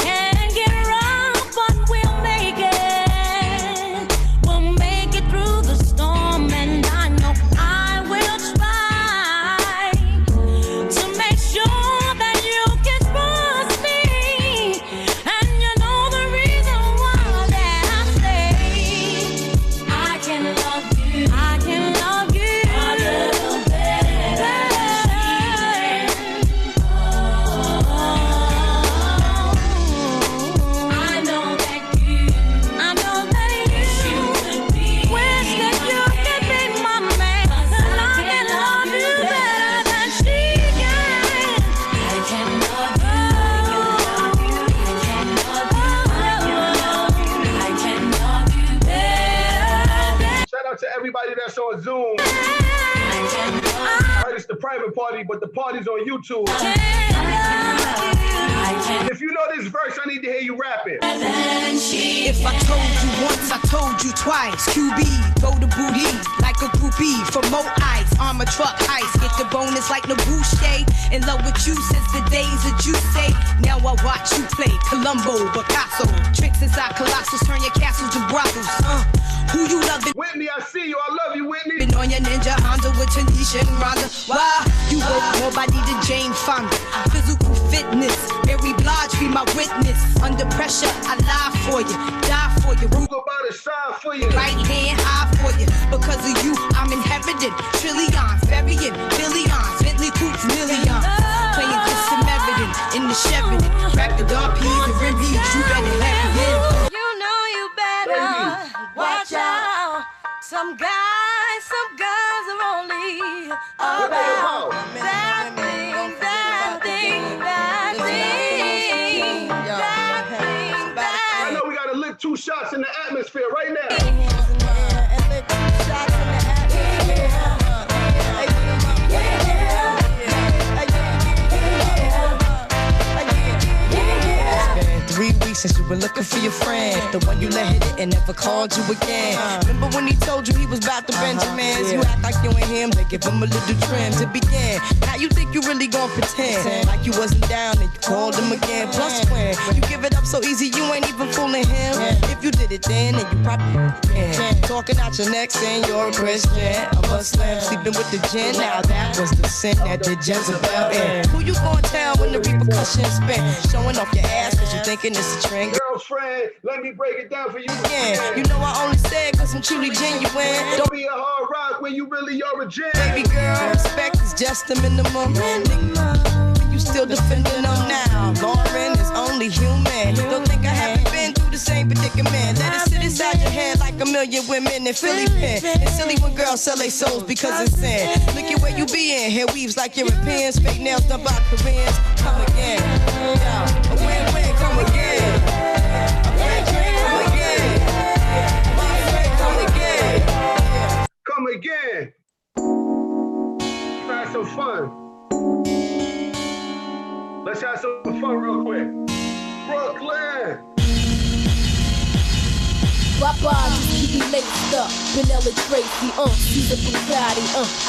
can get rough, but we'll make it. We'll make it through the storm, and I know I will try. private party, but the party's on YouTube. If you know this verse, I need to hear you rap it. If I told you once, I told you twice. QB, throw the booty like a groupie. For more ice, armor truck ice. Get the bonus like Nabouche. In love with you since the days that you say. Now I watch you play Columbo, Picasso. Tricks inside Colossus, turn your castles to brothels. Who you loving? Whitney, I see you. I love you, Whitney. Been on your ninja Honda with Tanisha and Rhonda. Why? You work more body than Jane Fonda. Physical fitness, Mary Blige be my witness. Under pressure, I lie for you, die for you. Google about a sign for you. Right hand high for you. Because of you, I'm inherited. Trillions, burying billions, Bentley coops millions. Playing Chris Samaritan in the Sheridan. Rapping RPs and Rimbees, you better have it. You know you better watch out. Some girls are only about that thing, that thing, that thing, that thing, that I know we gotta lick 2 shots in the atmosphere right now. Since you were looking for your friend, the one you let hit it and never called you again. Remember when he told you he was about to Benjamins? You act like you ain't him, they give him a little trim to begin. Now you think you really gon' pretend like you wasn't down and you called him again. Plus when you give it up so easy, you ain't even fooling him. If you did it then you probably can. Talking out your neck saying you're a Christian, a Muslim, sleeping with the gin. Now that was the sin that did Jezebel in. Who you gon' tell when the repercussions spin? Showing off your ass cause you thinking it's a trend. Girlfriend, let me break it down for you. Yeah, you know I only said cause I'm truly genuine. Don't be a hard rock when you really are a gem. Baby girl, respect is just the minimum. You still defending them now. Lauren is only human. Don't think I haven't been through the same predicament. Let it sit inside your head like a million women in Philly pen. It's silly when girls sell their souls because it's sin. Look at where you be in. Hair weaves like Europeans. Fake nails done by Koreans. Come again. Yeah. A win-win, come again. Come again. Let's have some fun. Let's have some fun real quick. Brooklyn. Papa, just keep me laced up. Vanilla Tracy, Caesar Bugatti,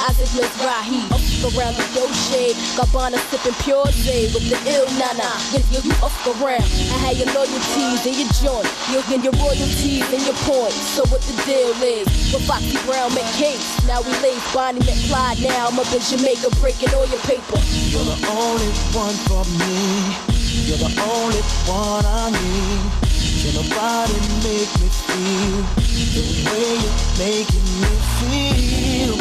Isaac Mizrahi. Up around the Dolce, Gabbana sipping Pure Zay with the ill nana. You up around. I had your loyalties in your joint. You'll get your royalties and your points. So what the deal is? With Foxy Brown make case. Now we lace Bonnie McFly. Now I'm up in Jamaica breaking all your paper. You're the only one for me. You're the only one I need. Can nobody make me feel the way you're making me feel?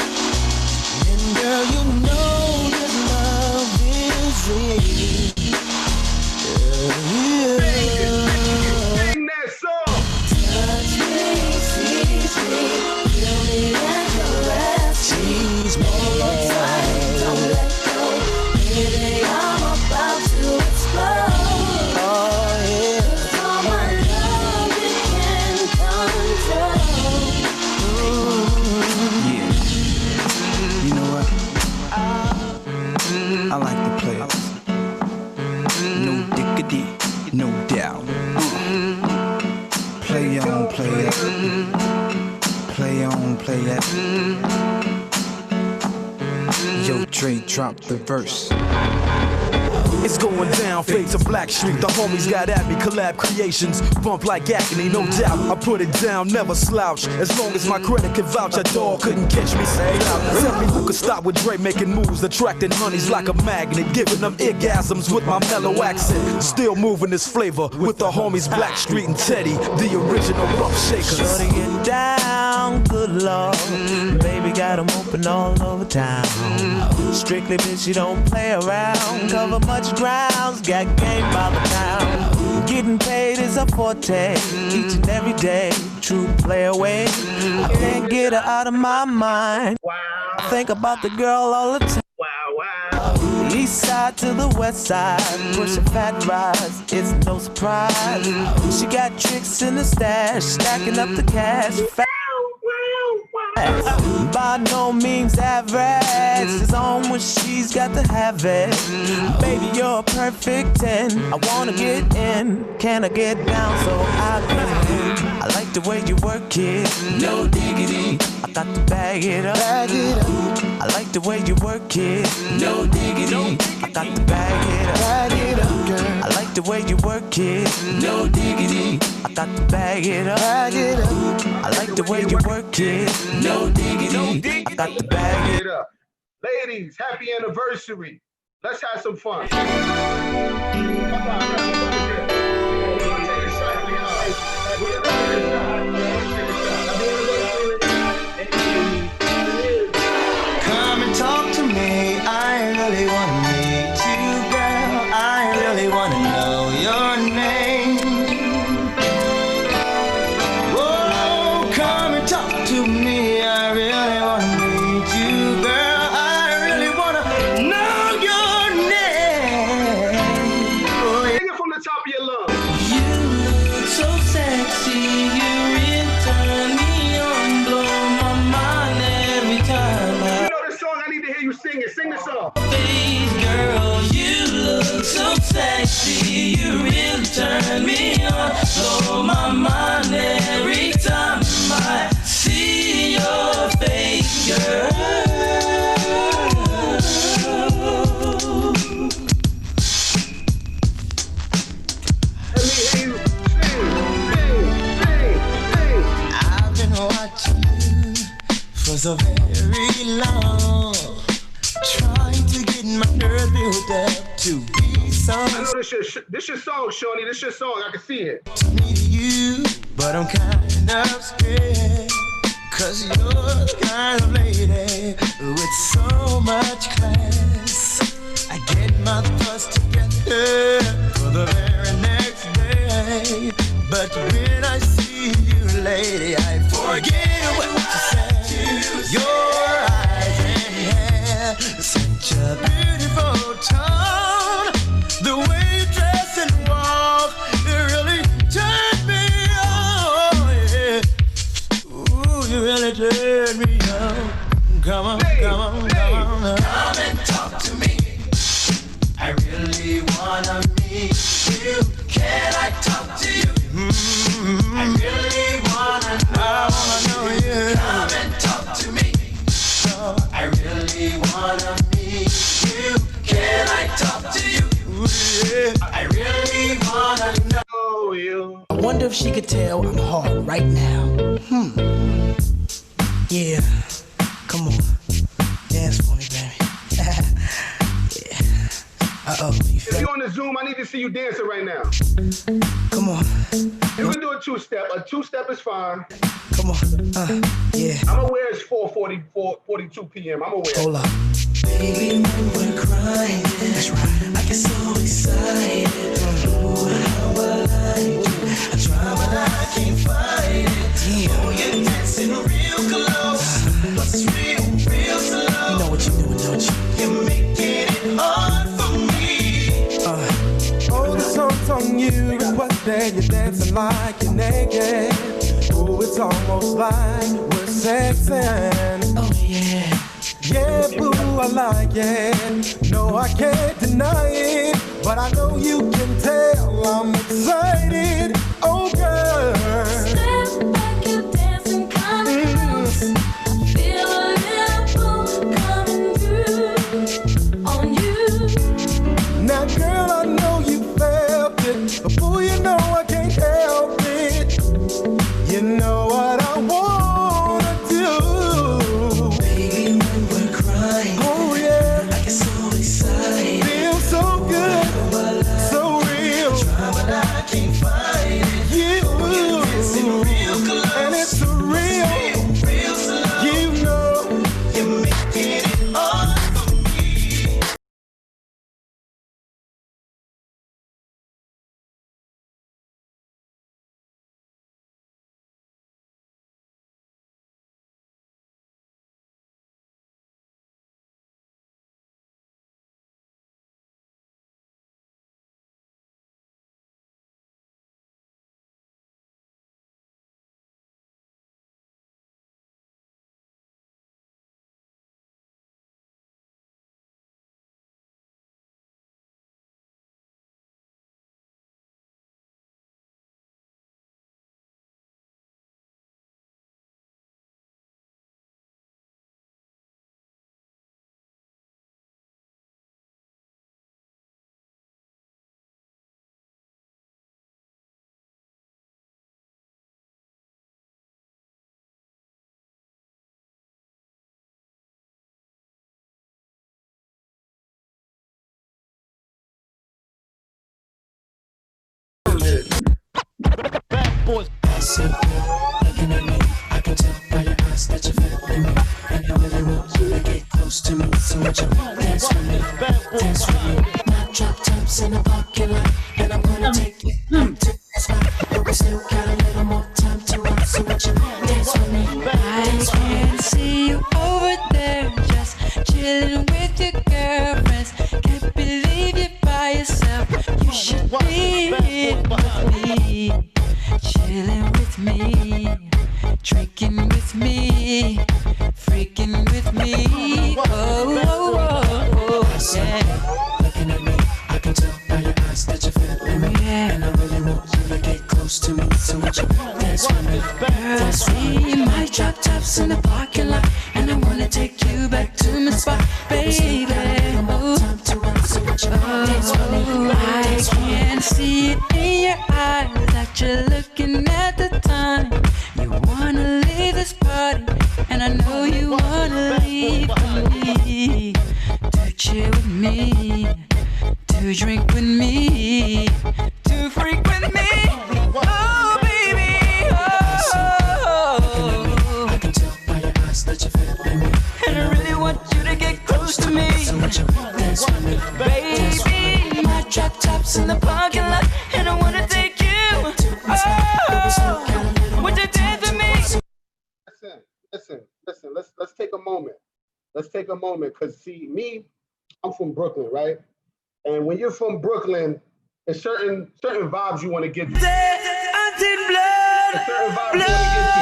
And girl, you know this love is real. Sing that song. Touch me, seize me, feel me and caress. Tease me all the time, don't let go. Baby, I'm about to explode. I like the players. No diggity, no doubt. Play on, play it. Play on, play it. Yo, Dre, drop the verse. It's going down, fade to Black Street. The homies got at me, collab creations. Bump like acne, no doubt. I put it down, never slouch. As long as my credit can vouch, a dog couldn't catch me. Tell me who could stop with Dre making moves, attracting honeys like a magnet, giving them orgasms with my mellow accent. Still moving this flavor with the homies Black Street and Teddy, the original rough shakers. Shutting it down, good lord. Baby got them open all over town. Strictly bitch, you don't play around. Cover much grounds, got game by the pound. Getting paid is a forte, each and every day. True play away. I can't get her out of my mind. I think about the girl all the time. East side to the west side, push a fat rise, it's no surprise. She got tricks in the stash, stacking up the cash. By no means average. It's on when she's got to have it. Baby, you're a perfect 10. I wanna get in. Can I get down so I can? I like the way you work it. No diggity. I got to bag it up. Bag it up. I like the way you work it. No diggity. I got to bag it up. Bag it up, girl. I like the way you work it. No diggity. I got to bag it up. Bag it up. I like the way you work it. No diggity. I got to bag it up. Ladies, happy anniversary. Let's have some fun. Come and talk to me. I really want to meet you, girl. I really want to know your name. Oh, come and talk to me. I really want to meet you, girl. I really want to know your name. Oh, yeah. Sing it from the top of your lungs. You look so sexy. You really turn me on, blow my mind every time. You know the song, I need to hear you sing it. Sing the song. Face girl, you look so sexy. You really turn me on, blow my mind every time I see your face, girl. Let me hear you sing. I've been watching you for so very long, trying to get my nerve built up to be so I know this your song, Shorty. This your song. I can see it. to meet you, but I'm kind of scared, 'cause you're the kind of lady with so much class. I get my thoughts together for the very next day, but when I see you, lady, I forget what you said. Your eyes and hair, such a beautiful tone. The way you dress and walk, it really turned me on. Yeah. Ooh, you really turned me on. Come on, come on, come on. Come and talk to me. I really wanna meet you. Can I talk to you? I really wanna know you. Come and talk to me. I really wanna meet you. Can I talk to you? I really wanna know you. I wonder if she could tell I'm hard right now. Yeah, come on, dance for me, baby. Yeah. Uh-oh, you If feel? you're on the Zoom, I need to see you dancing right now. Come on, You can do a two-step. A two-step is fine. come on. Yeah. I'm aware it's 4:42 p.m. I'm aware. Hold up. Baby, when we're crying, that's right. I get so excited. Ooh, how I like you. I try, but I can't fight it. Damn. Oh, you're dancing real close, but it's real slow. You know what you're doing, don't you? You're making it hard for me. Oh, the song's on you. It's what day you're dancing like you're naked. Oh, it's almost like we're sexing. Oh, yeah. Yeah, boo, I like it. No, I can't deny it. But I know you can tell I'm excited. Oh, girl. Step back, you're dancing kind of close. I feel a little pull coming through on you. Now, girl, I know you felt it. Before you know I can't help it. You know what I wanna do. Baby, when we're crying, oh yeah, I get so excited. Feel so good, so real. boys. So looking at me, I can tell by your eyes that you're feeling me. And I really want you to get close to me. So would you dance with me? Dance with me. My drop tops in the parking lot, and I'm gonna take you to the spot. But we still got a little more time to rock. So would you dance with me? I can see you over there, just chilling with your girlfriends. Can't believe you're by yourself. You should be here with me, chilling with me, drinking with me, freaking with me. Oh, oh, oh, yeah. Looking at me, I can tell by your eyes that you're feeling me. And I really want you to get close to me. So would you dance with me? Dance with me. My drop tops in the parking lot, and I wanna take you back to my spot, baby. Oh, I can see it in your eyes that you're looking at the time. You wanna leave this party, and I know you wanna leave with me, to chill with me, to drink with me, to freak with me. Oh, baby, oh. I can tell by your eyes that you're feeling me. And I really want you to get close to me, baby. My drop tops in the parking lot, and I wanna take you. Oh, would you dance with me? Listen. Let's take a moment. Let's take a moment, cause see me, I'm from Brooklyn, right? And when you're from Brooklyn, there's certain vibes you want to get to. There's certain vibes you want to get to.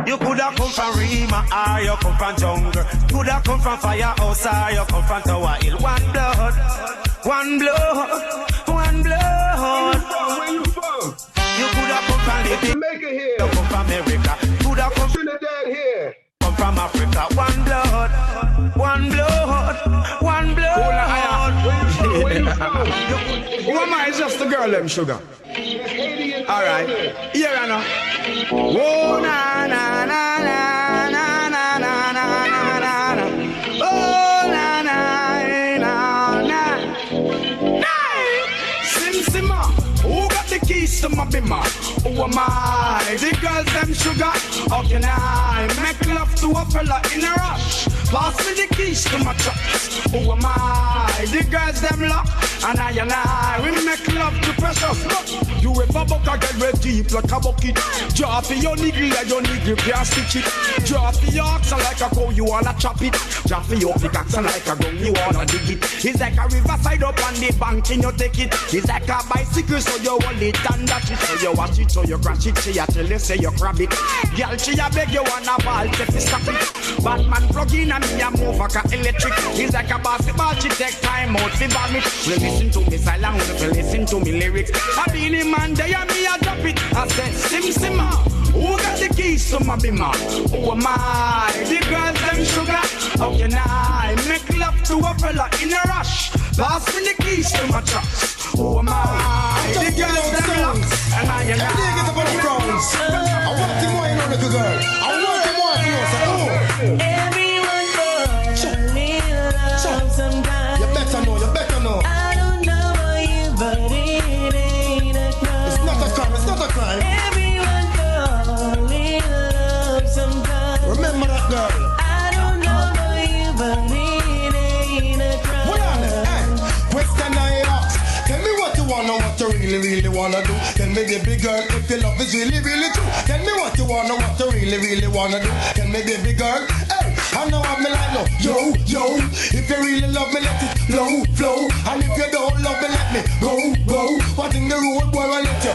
You coulda come from Rima or you come from jungle. Coulda come from firehouse or you come from Tower Hill. One blood, one blood, one blood. Where you from? You coulda come from Jamaica here. You come from America. Coulda come from Trinidad here. Come from Africa. One blood, one blood, one blood. Where you from? Who am I? Just a girl, them sugar. All right. Here I know. Oh na na na na na na na na na na. Oh na na na na. Sim Simma, who got the keys to my bimmer? Who am I? The girls them sugar. How can I make love to a fella in a rush? Pass me the keys to my trucks. Who am I? The girls them lock. And I, we make love to precious. You ever buck a girl with deep like a bucket. Drop your niggle and your niggle can't stitch it. Drop your oxen like a cow, you wanna chop it. Drop your pickaxe like a gun, you wanna dig it. It's like a riverside up on the bank and you take it. It's like a bicycle, so you hold it and dash it. So you watch it, so you crash it. She a tell you, say you grab it. Girl, she a beg you wanna ball, take me stop it. Batman plug in and me a move like a electric. It's like a basketball, she take time out, she vomit. Listen to me silent, listen to me lyrics. I be the man, they and me a drop it. I said, Simma, who got the keys to my bimmer? Who am I? The girls them sugar. How can I make love to a fella in a rush? Pass me the keys to my trucks. Who am I? The girls them locks. And I get up on the grounds. I want the more, you know, little girl. I want the more, you know, so everyone loves sometimes. You better know, you better know. I don't know about you, but it ain't a crime. It's not a crime, it's not a crime. Everyone falls in love sometimes. Remember that girl. I don't know about you, but it ain't a crime. Hold on, hey, question I ask. Tell me what you wanna, what you really wanna do. Tell me, baby girl, if your love is really true. Tell me what you wanna, what you really wanna do. Tell me, baby girl, hey, I know I'm like no. Yo, if you really love me, let it flow. And if you don't love me, let me go. What in the road, boy, I let you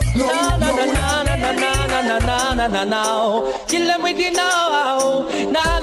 no. Kill them with you now. Na.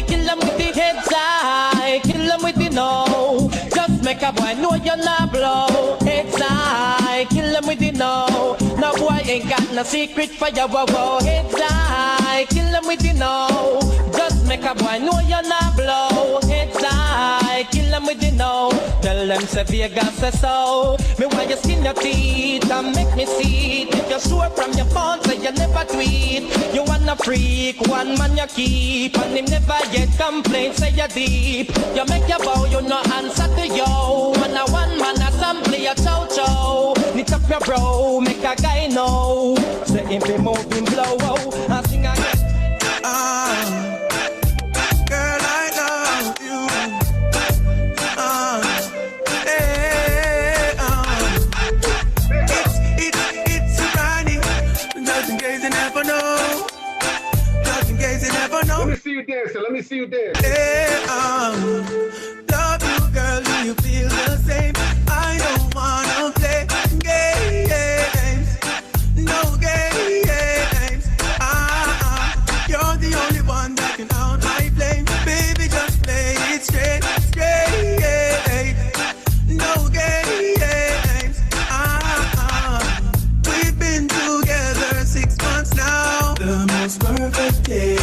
Kill them with the heads high. Kill them with the no. Just make a boy know you're not blow. Heads high. Kill them with the no. No boy ain't got no secret for your wow. Heads high. Kill them with the no. Just make a boy know you're not blow. Heads high. Kill them with the no. Tell them them say Vegas say so. Me why you skin your teeth and make me see it. If you're sure from your phone, say you never tweet. You wanna freak, one man you keep, and him never yet complain, say you deep. You make your bow, you no answer to yo. Man a one man assembly a chow chow. Knit up your bro, make a guy know. Say him be moving blow, I sing again. Girl, I love you. It's a Ronnie. Just in case you never know. Just in case you never know. Let me see you dancing. Let me see you dance. Love you, girl. Do you feel the same? I don't wanna play games. No games. You're the only one that can out my flame. Baby, just play it straight. No games. We've been together 6 months now. The most perfect days.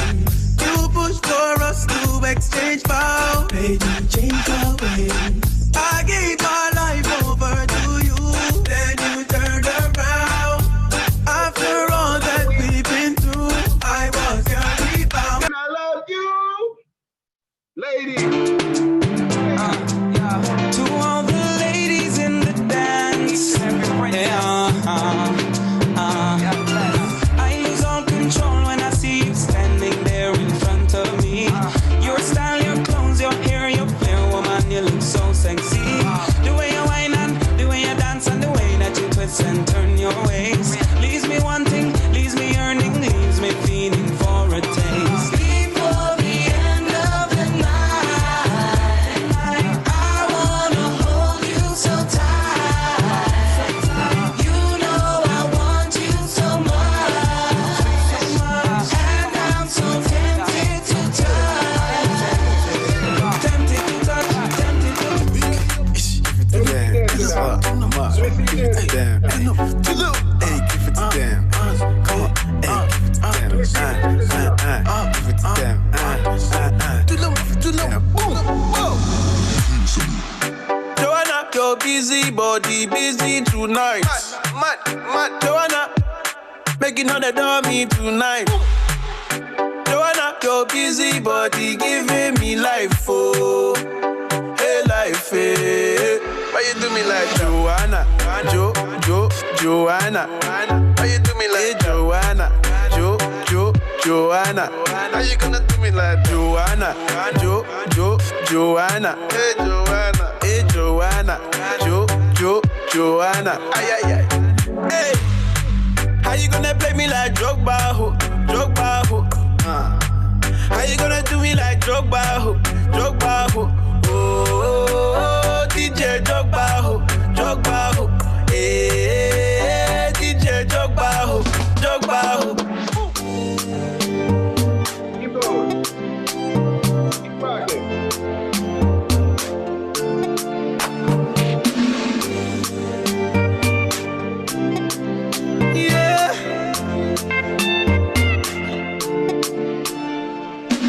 You pushed for us to exchange vows. Made me change our ways. I gave my life over to you. Then you turned around. After all that we've been through, I was your rebound. And I love you, lady. To all the ladies in the dance, I lose all control when I see you standing there in front of me. Your style, your clothes, your hair, your fair woman, you look so sexy. The way you whine and the way you dance and the way that you twist and turn your waist leaves me wanting, leaves me yearning, leaves me feeling for a taste. Before the end of the night, I wanna hold you so tight. You know I want you so much, and I'm so tempted to touch. Tempted to touch, tempted to Joanna, your busy body busy tonight. Mad. Joanna, making all the dummy tonight. Joanna, your busy body giving me life, oh, hey life, hey. Why you do me like Joanna? Joanna. Why you do me like Joanna? Joanna. How you gonna do me like Joanna? Joanna. Hey Joanna. Joanna. Ay. Hey. How you gonna play me like Drogba ho? How you gonna do me like Drogba ho? Oh, DJ Drogba ho. Hey, DJ Drogba ho. Keep going. Keep rocking. Yeah.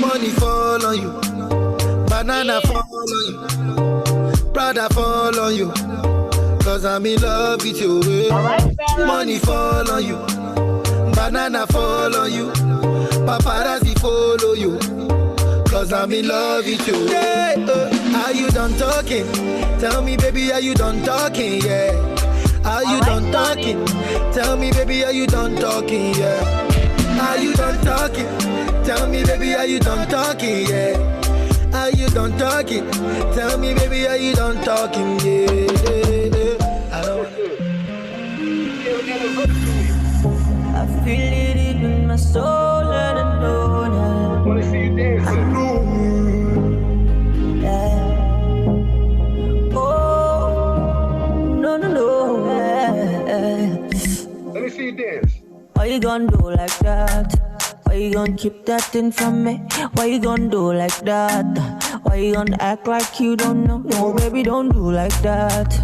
Money fall on you, banana fall on you, Prada fall on you, cause I'm in love with you. Money fall on you, banana fall on you, paparazzi follow you, cause I'm in love with you. Yeah, are you done talking? Tell me baby, are you done talking? Yeah, are you done talking? Tell me baby, are you done talking? Yeah, are you done talking? Tell me baby, are you done talking? Yeah, are you done talking? Tell me baby, are you done talking? Yeah, I don't. I feel it in my soul and I know now. Wanna see you dancing? Oh, no. Let me see you dance. Why you gonna do like that? Why you gonna keep that thing from me? Why you gonna do like that? Why you gonna act like you don't know? No, baby, don't do like that.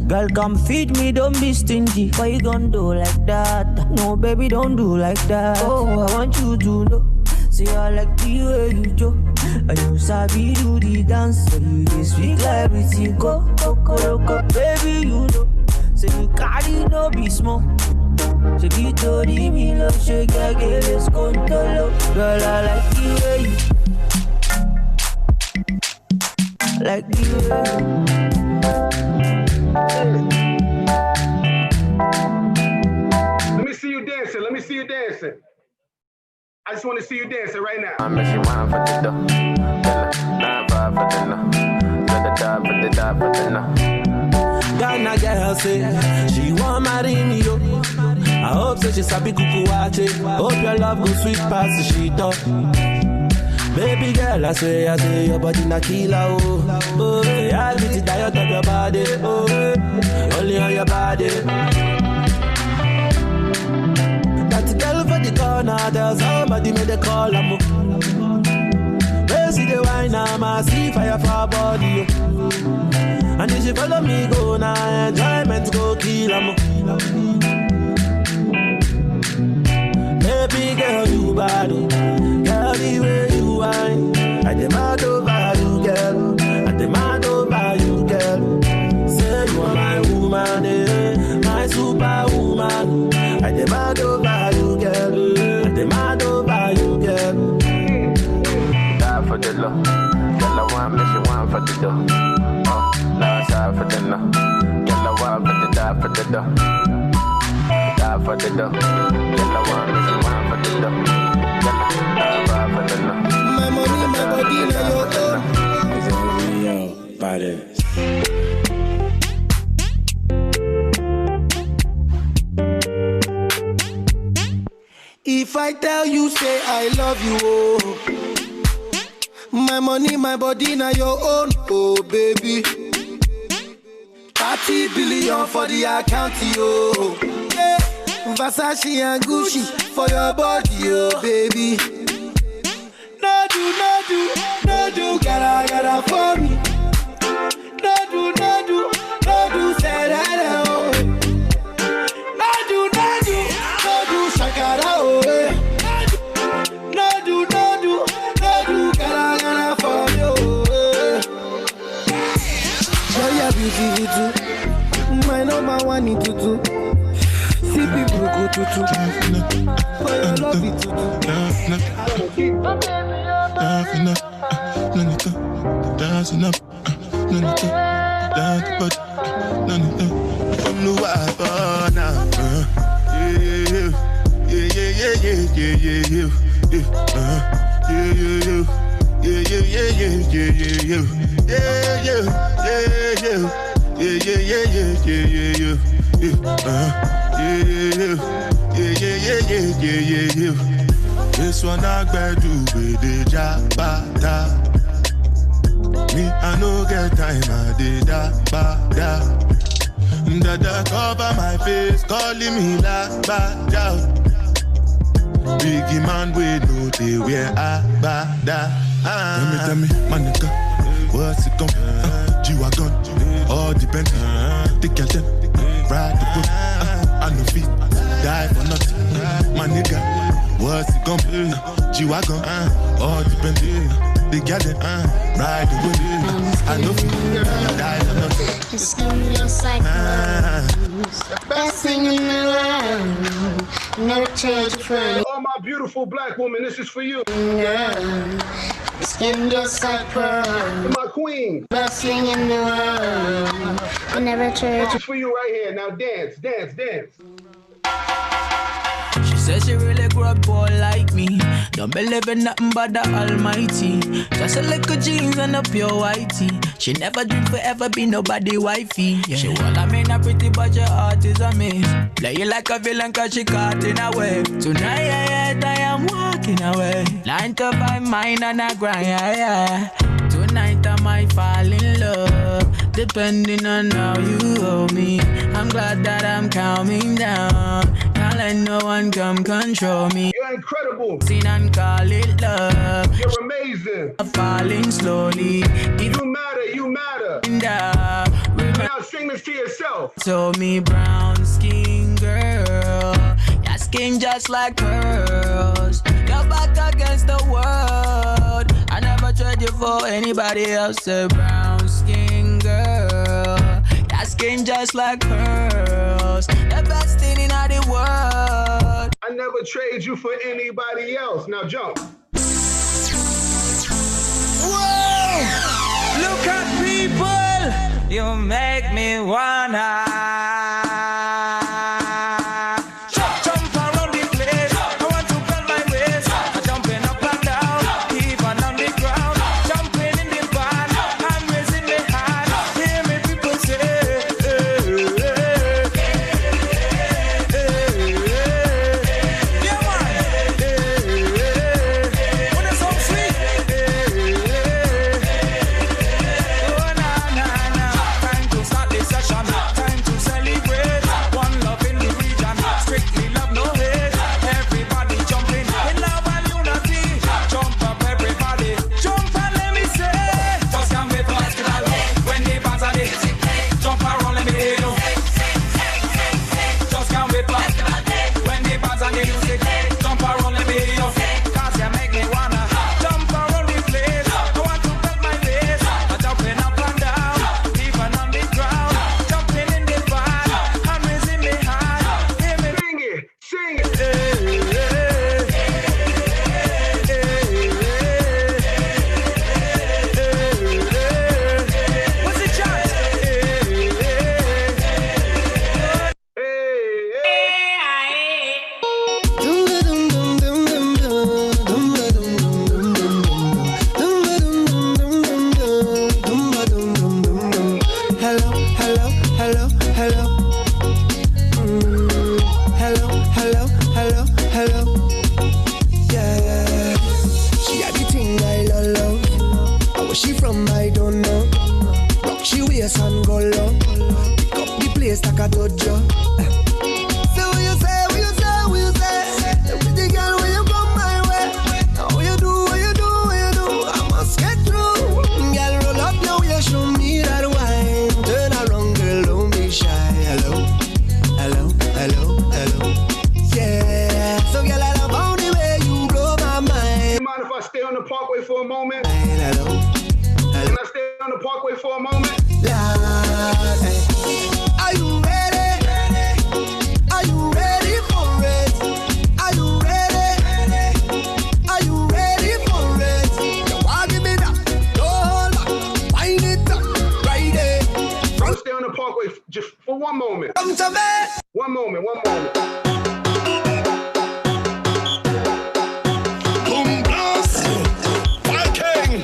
Girl, come feed me, don't be stingy. Why you gonna do like that? No, baby, don't do like that. Oh, I want you to know. Say I like the way you do. And you sabi do the dance. So you just speak like everything go. Baby, you know. Say you carry no be small. Say you told me love. Shake again, let's go to love. Girl, I like the way you. Like the Let me see you dancing. Let me see you dancing. I just want to see you dancing right now. I'm missing one for the dough. Then 9-5 for the no. For the die for the no. Ghana girl say she want marry me yo. I hope so she sabi kuku wache. Hope your love go sweet past the sheet up. Baby girl, I say your body na killer, oh. Oh, I'll be the diet of your body, oh. Only on your body. That girl for the corner, there's somebody made a call, I'm see the wine, I see fire for her body, oh. And if she follow me, go now, enjoyment go kill, I'm baby girl, you bad, oh. Girl, the way you whine, I demand over you, girl. I demand over you, girl. Say you are my woman, eh? My superwoman. I demand over you, girl. I demand over you, girl. Die for the love. Girl, I want me, she want for the dough. Oh, last side for the no. Girl, I want for the die for the dough. Die for the dough. Girl, I want me, she want for the dough. My money, my body, now your own. It's a real body. If I tell you, say I love you, oh. My money, my body, now your own, oh baby. 30 billion for the account, yo. Yeah. Versace and Gucci for your body, oh baby. No do, gotta for me. No do, say that, oh. No do, shakara, oh. No do, gotta for me, oh. Show your beauty, too. My number one in tutu. See people go tutu. For your love, it tutu. Dancing up, none of that, but none of them from the wife now. This one I better do with the jabata. Me, I no get time, I did that, Dada cover my face, calling me like bada. Biggie man, we know they wear abada. Tell me, my nigga, what's it gon' G-Wagon, all depends. Take your time, ride the boat. I no fit, die for nothing. My nigga, what's it gon' G-Wagon, all depends. They got it, ride the whip. I know you die or not. The skin just like best thing in the world. Never change for you. Oh, my beautiful black woman, this is for you. The skin just like pearl. My queen. Best thing in the world. I never change. This is for you right here. Now dance. She says she really grew up poor like me. Don't believe in nothing but the Almighty. Just a little jeans and a pure whitey. She never dream forever be nobody wifey. Yeah. She wanna mean a pretty but your heart is a miss. Play you like a villain cause she caught in a way. Tonight I am walking away. 9 to 5 mine and a grind, yeah. Tonight I might fall in love, depending on how you hold me. I'm glad that I'm calming down. Can't let no one come control me. You're incredible. Sin and call it love. You're amazing. I'm falling slowly. You matter. Now sing this to yourself. Told me brown skin girl, your skin just like pearls. Your back against the wall. for anybody else. A brown skin girl, that skin just like pearls. The best thing in all the world. I never trade you for anybody else. Now jump. Whoa! Look at people, you make me wanna jump around the place. I want to bend my waist, jumping up and down, even on the ground, jumping in the van, I'm raising my hand. Hear me people say, yeah man, when the song sweet, oh na na na, time to start this session, time to celebrate. One love in the region, strictly love, no hate. Everybody jumping in love and unity. Jump up everybody, jump and let me say. Just can't wait for hospital when the bands are there. Jump around, let me hear you. Just can't wait for hospital when the bands are there. Jump around, let me hear you. Cause you make me wanna jump around the place. I want to bend my waist, jumping up and down, even on the ground, jumping in the van, I'm raising my hand. Hear me Sing it, sing it. What's the chance? Hello, hello, hello, hello. Hello, hello, hello, hello. Yeah, she had the thing I love. Where she from, I don't know. Rock she waist and go low. Pick up the place like a dojo. So what you say, what you say, what you say? Pretty girl, when you come my way. Now what you do, what you do, what you do? I must get through. Girl, roll up your way, show me that wine. Turn around, girl, don't be shy. Hello, hello, hello, hello. Yeah, so girl, I love all the way you blow my mind. You mind if I stay on the parkway for a moment? Hello, Can I stay on the parkway for a moment? Lord, are you ready? Are you ready for it? Are you ready? Are you ready for it? You want give me that? Don't hold back. Wind it up, right there. I'll stay on the parkway just for one moment. Come to me. One moment, one moment. Boom blast, Viking,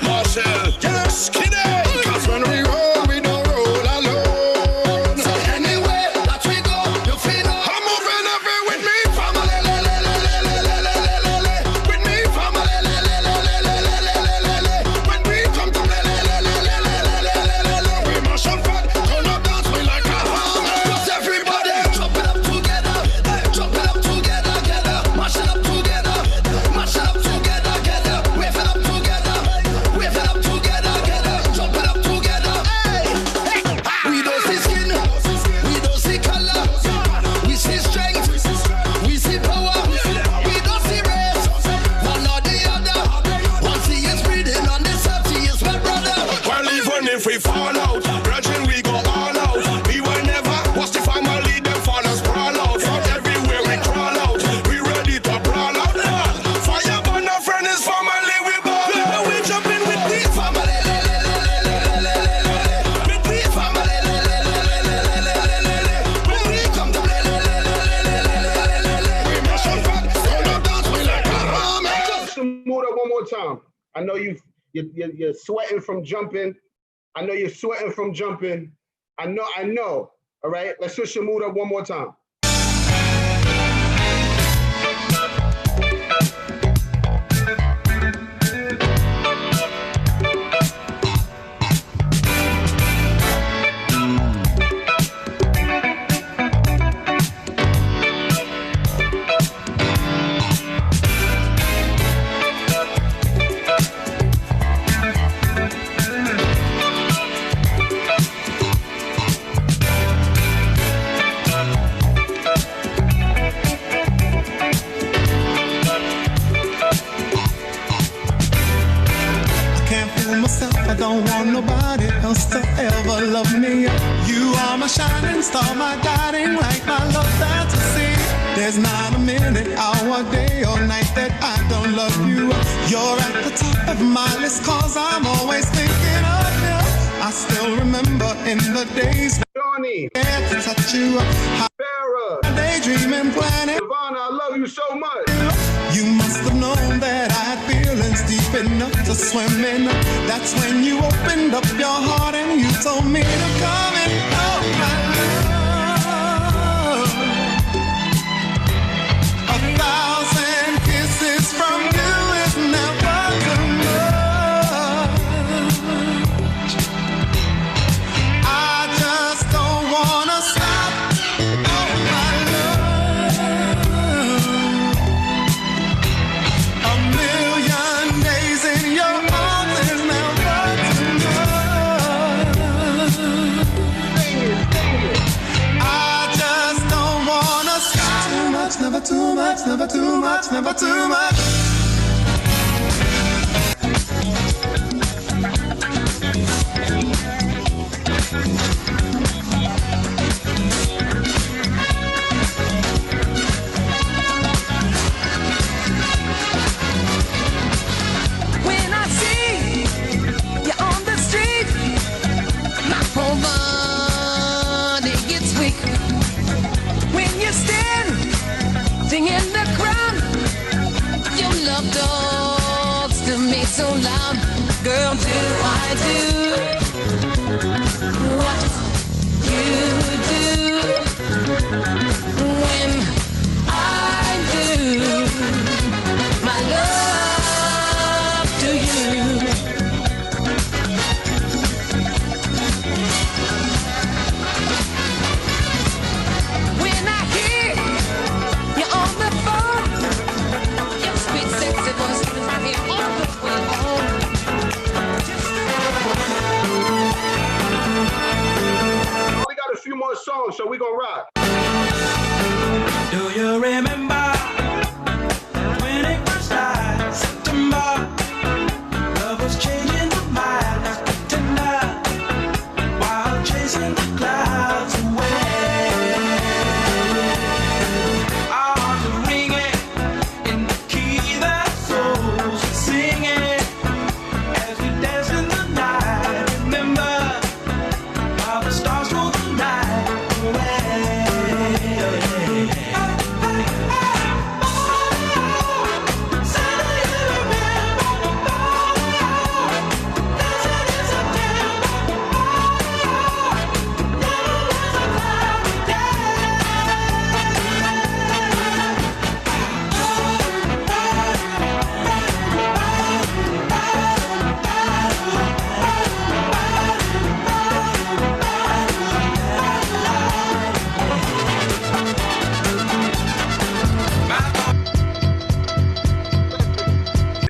Marshall, yes, Kiddie. 'Cause when we roll, we don't roll alone. So anyway that we go, you feel I'm moving every with me, family, with me, family, when we come to we mash up fat, turn up dance, we like a hammer. 'Cause everybody jump it up together, jump it up together, mash it up together, mash it up together, wave it up together, wave it up together, jump it up together. We don't see skin, we don't see color, we see strength, we see power, we don't see race, one or the other. One see is breathing on this earth, he is my brother. Well, even if we fall out, brethren, we go all out. We will never watch the family, them fall and sprawl out. From everywhere we crawl out, we ready to brawl out. Fire burn, our friend is family, we ball out. We jumping with the family, with the family. When we come to play, we mash up fat, turn up dance, we like a hammer. Smooth up one more time. I know you're sweating from jumping. I know you're sweating from jumping. I know. All right, let's switch your mood up one more time. I don't want nobody else to ever love me. You are my shining star, my guiding light, my love fantasy. There's not a minute, hour, day or night that I don't love you. You're at the top of my list, cause I'm always thinking of you. I still remember in the days Johnny, to touch you. Farrah, daydreaming, planning. Savannah, I love you so much. You must have known that I had feelings deep enough to swim in. That's when you opened up your heart and you told me to come in. Oh, my love. 1,000 kisses from you is never too much. I just don't wanna stop. Oh, my love. A million days in your arms is never too much. I just don't wanna stop. Too much, never too much, never too much, never too much. When I see you on the street, my whole body gets weak. When you stand in the crowd, your love talks to me so loud. Girl, do I do what you do when I do my love to you? When I hear you on the phone, your sweet sexy voice is here all the way home. We got a few more songs, so we gonna rock. Do you remember when it first started? September, love was changing the mind after tender, while chasing the clouds away. Our hearts were ringing in the key that souls were singing as we danced in the night. Remember how the stars ruled the night away.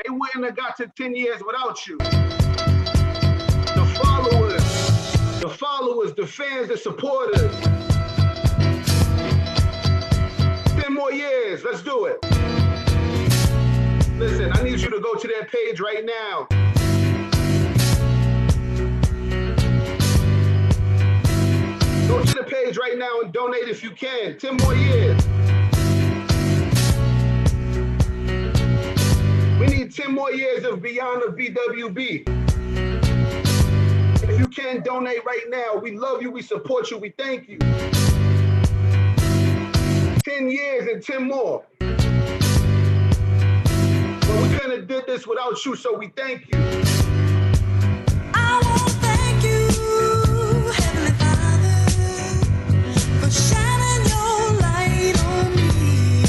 They wouldn't have got to 10 years without you. The followers, the fans, the supporters. 10 more years, let's do it. Listen, I need you to go to their page right now. Go to the page right now and donate if you can. 10 more years. We need 10 more years of Beyond the BWB. If you can donate right now, we love you, we support you, we thank you. 10 years and 10 more. But we couldn't have did this without you, so we thank you. I want to thank you, Heavenly Father, for shining your light on me.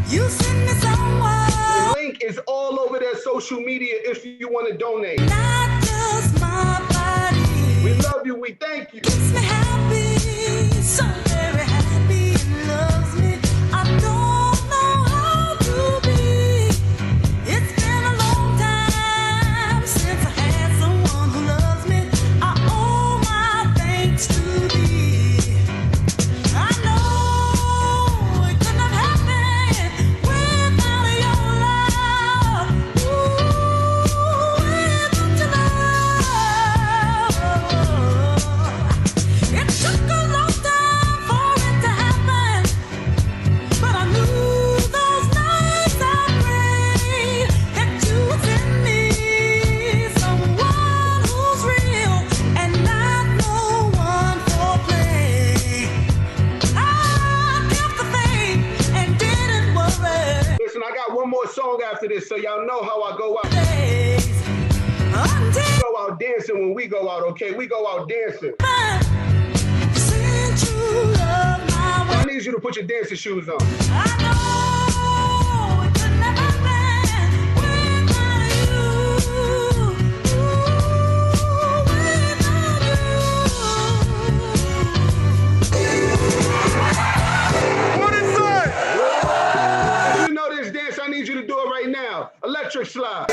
You sent me someone. The link is all over their social media if you want to donate. Not just my body. We love you, we thank you. Makes me happy, so very happy. It loves me. I don't know how to be. It's been a long time since I had someone who loves me. I owe my thanks to thee. I know it couldn't have happened without your love. Ooh, without your love. after this, so y'all know how I go out. We go out dancing when we go out, okay? We go out dancing. I need you to put your dancing shoes on. I need you to do it right now. Electric slide.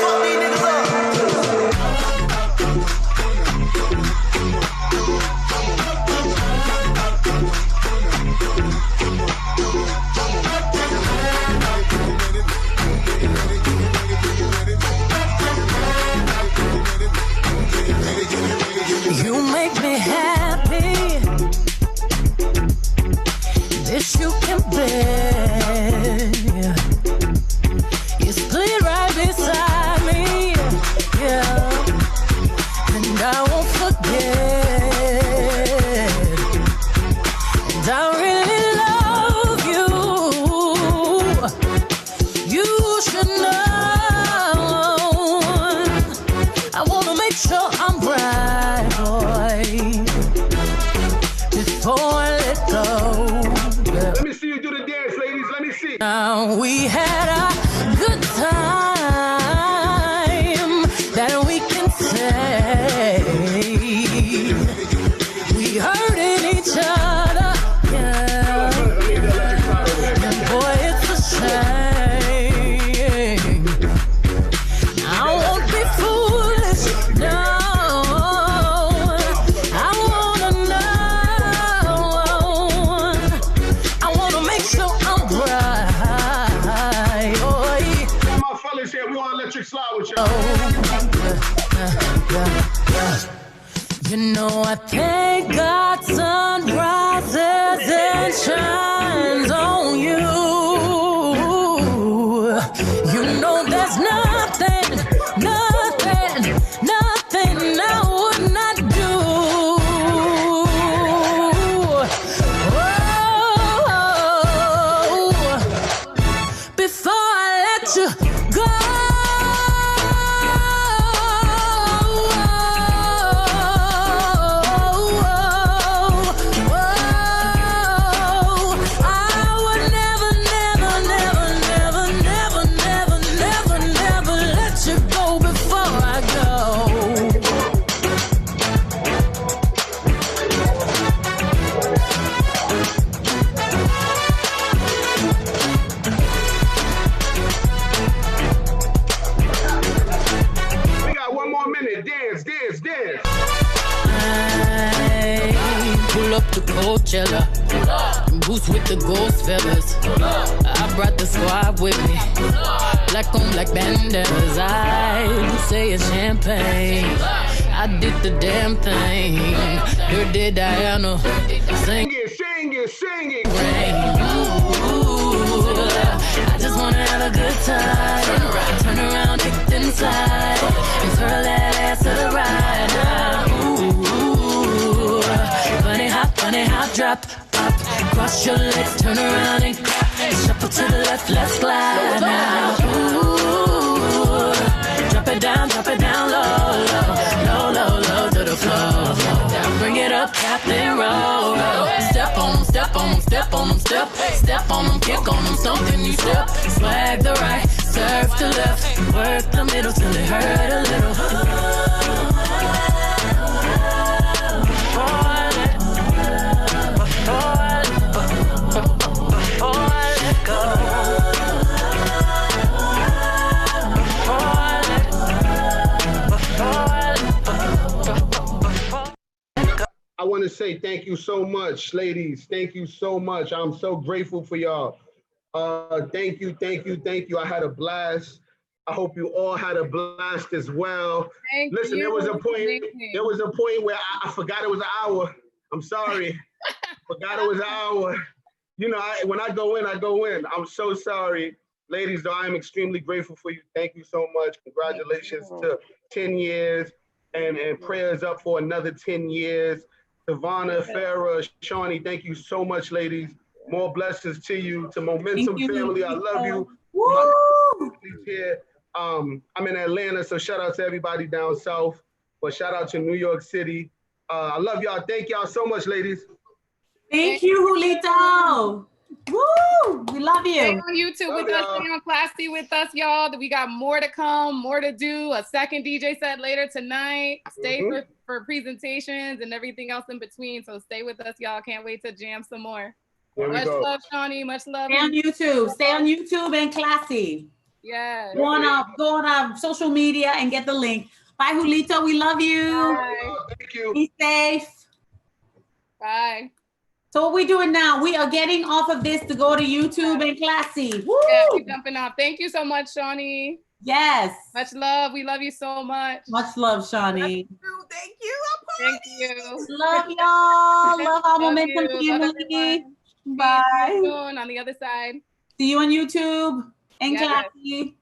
You make me happy. This you can bear. Beside me, yeah, and I won't forget. And I really love you. You should know. I wanna make sure I'm right, boy, before I let go. Yeah. Let me see you do the dance, ladies. Let me see. Now we had a good time that we can say we hurting each other, yeah. And boy, it's a shame. I won't be foolish, no. I wanna know. I wanna make sure I'm right. My fellas here, we on electric slide with y'all. You know I thank God sun rises and shines on you. You know there's nothing I would not do. Before I let you go. Up to Coachella, boots with the ghost feathers. I brought the squad with me, black on black bandanas. I say it's champagne. I did the damn thing. Dirty Diana, sing it, sing it, sing it. Rain. Ooh, I just wanna have a good time. Turn around, kick inside, and twirl that ass to the right now. Funny hop, drop, up, cross your legs, turn around and clap. Shuffle to the left, let's glide now. Ooh, drop it down low, low, low, low to the floor. Now bring it up, Captain Roll. Step on them, step on them, step on them, step on them, kick on them, something you step. Swag the right, surf the left, work the middle till it hurt a little. I want to say thank you so much, ladies. Thank you so much. I'm so grateful for y'all. Thank you. I had a blast. I hope you all had a blast as well. Listen, there was a point where I forgot it was an hour. I'm sorry. Forgot it was an hour. You know, when I go in, I go in. I'm so sorry. Ladies, though, I am extremely grateful for you. Thank you so much. Congratulations to 10 years and prayers up for another 10 years. Savannah, Farrah, Shawnee, thank you so much, ladies. More blessings to you, to Momentum family. I love you. Woo! here. I'm in Atlanta, so shout out to everybody down south. But shout out to New York City. I love y'all. Thank y'all so much, ladies. Thank you, Julito. Woo! We love you. Stay on YouTube with us, stay on Classy with us, y'all. We got more to come, more to do. A second DJ set later tonight. Stay for presentations and everything else in between. So stay with us, y'all. Can't wait to jam some more. Much love, Shawnee. Much love. Stay on YouTube. Stay on YouTube and Classy. Yeah. Go on our social media and get the link. Bye, Julito. We love you. Bye. Thank you. Be safe. Bye. So what we doing now? We are getting off of this to go to YouTube and Classy. Woo! Yeah, we're jumping off. Thank you so much, Shawnee. Yes. Much love. We love you so much. Much love, Shawnee. Thank you. Thank you. Love y'all. Love our Momentum family. Bye. See you soon on the other side. See you on YouTube and Yes. Classy.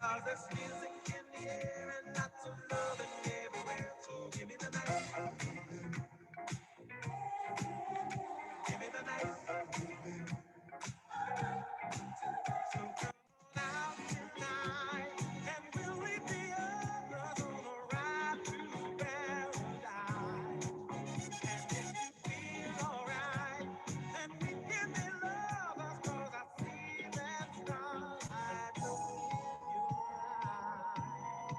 Cause there's music in the air and lots of loving everywhere. So give me the night. Give me the night. So come on out tonight. And will we be others on a ride to paradise? And if you feel alright, then we can be lovers. Cause I see that starlight in your eyes.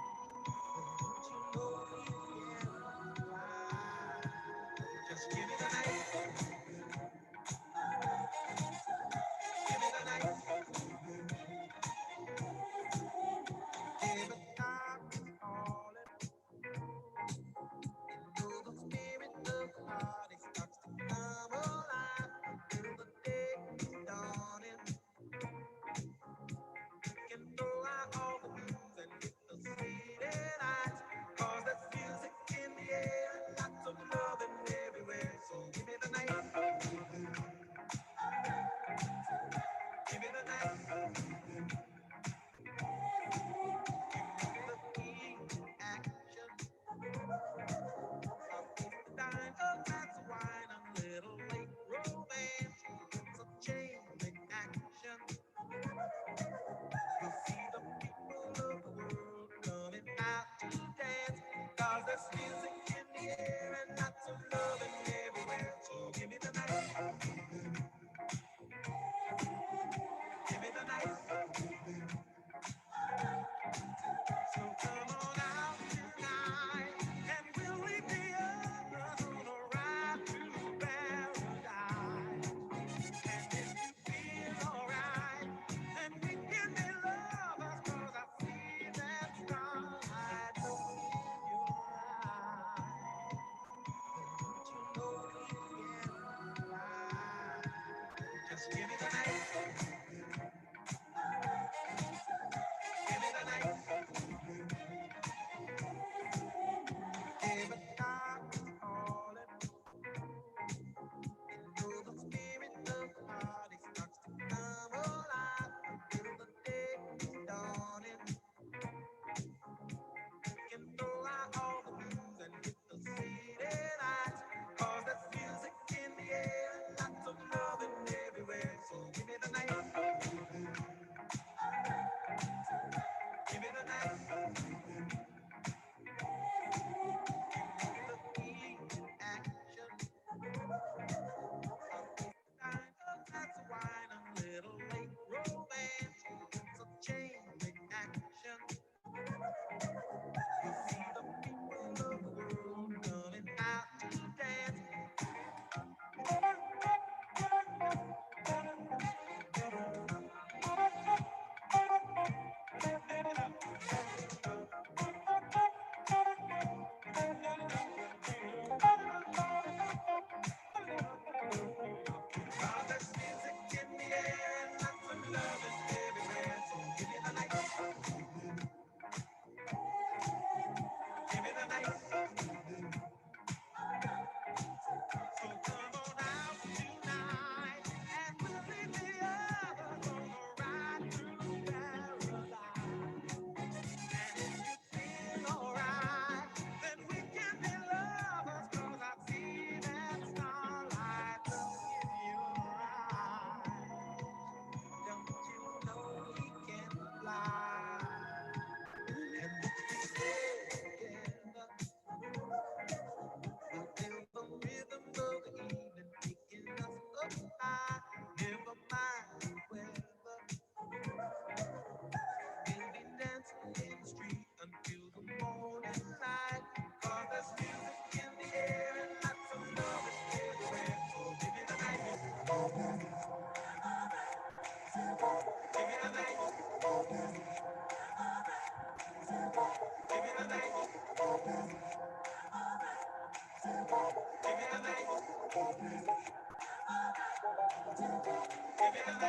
Coming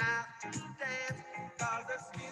out to dance, 'cause this music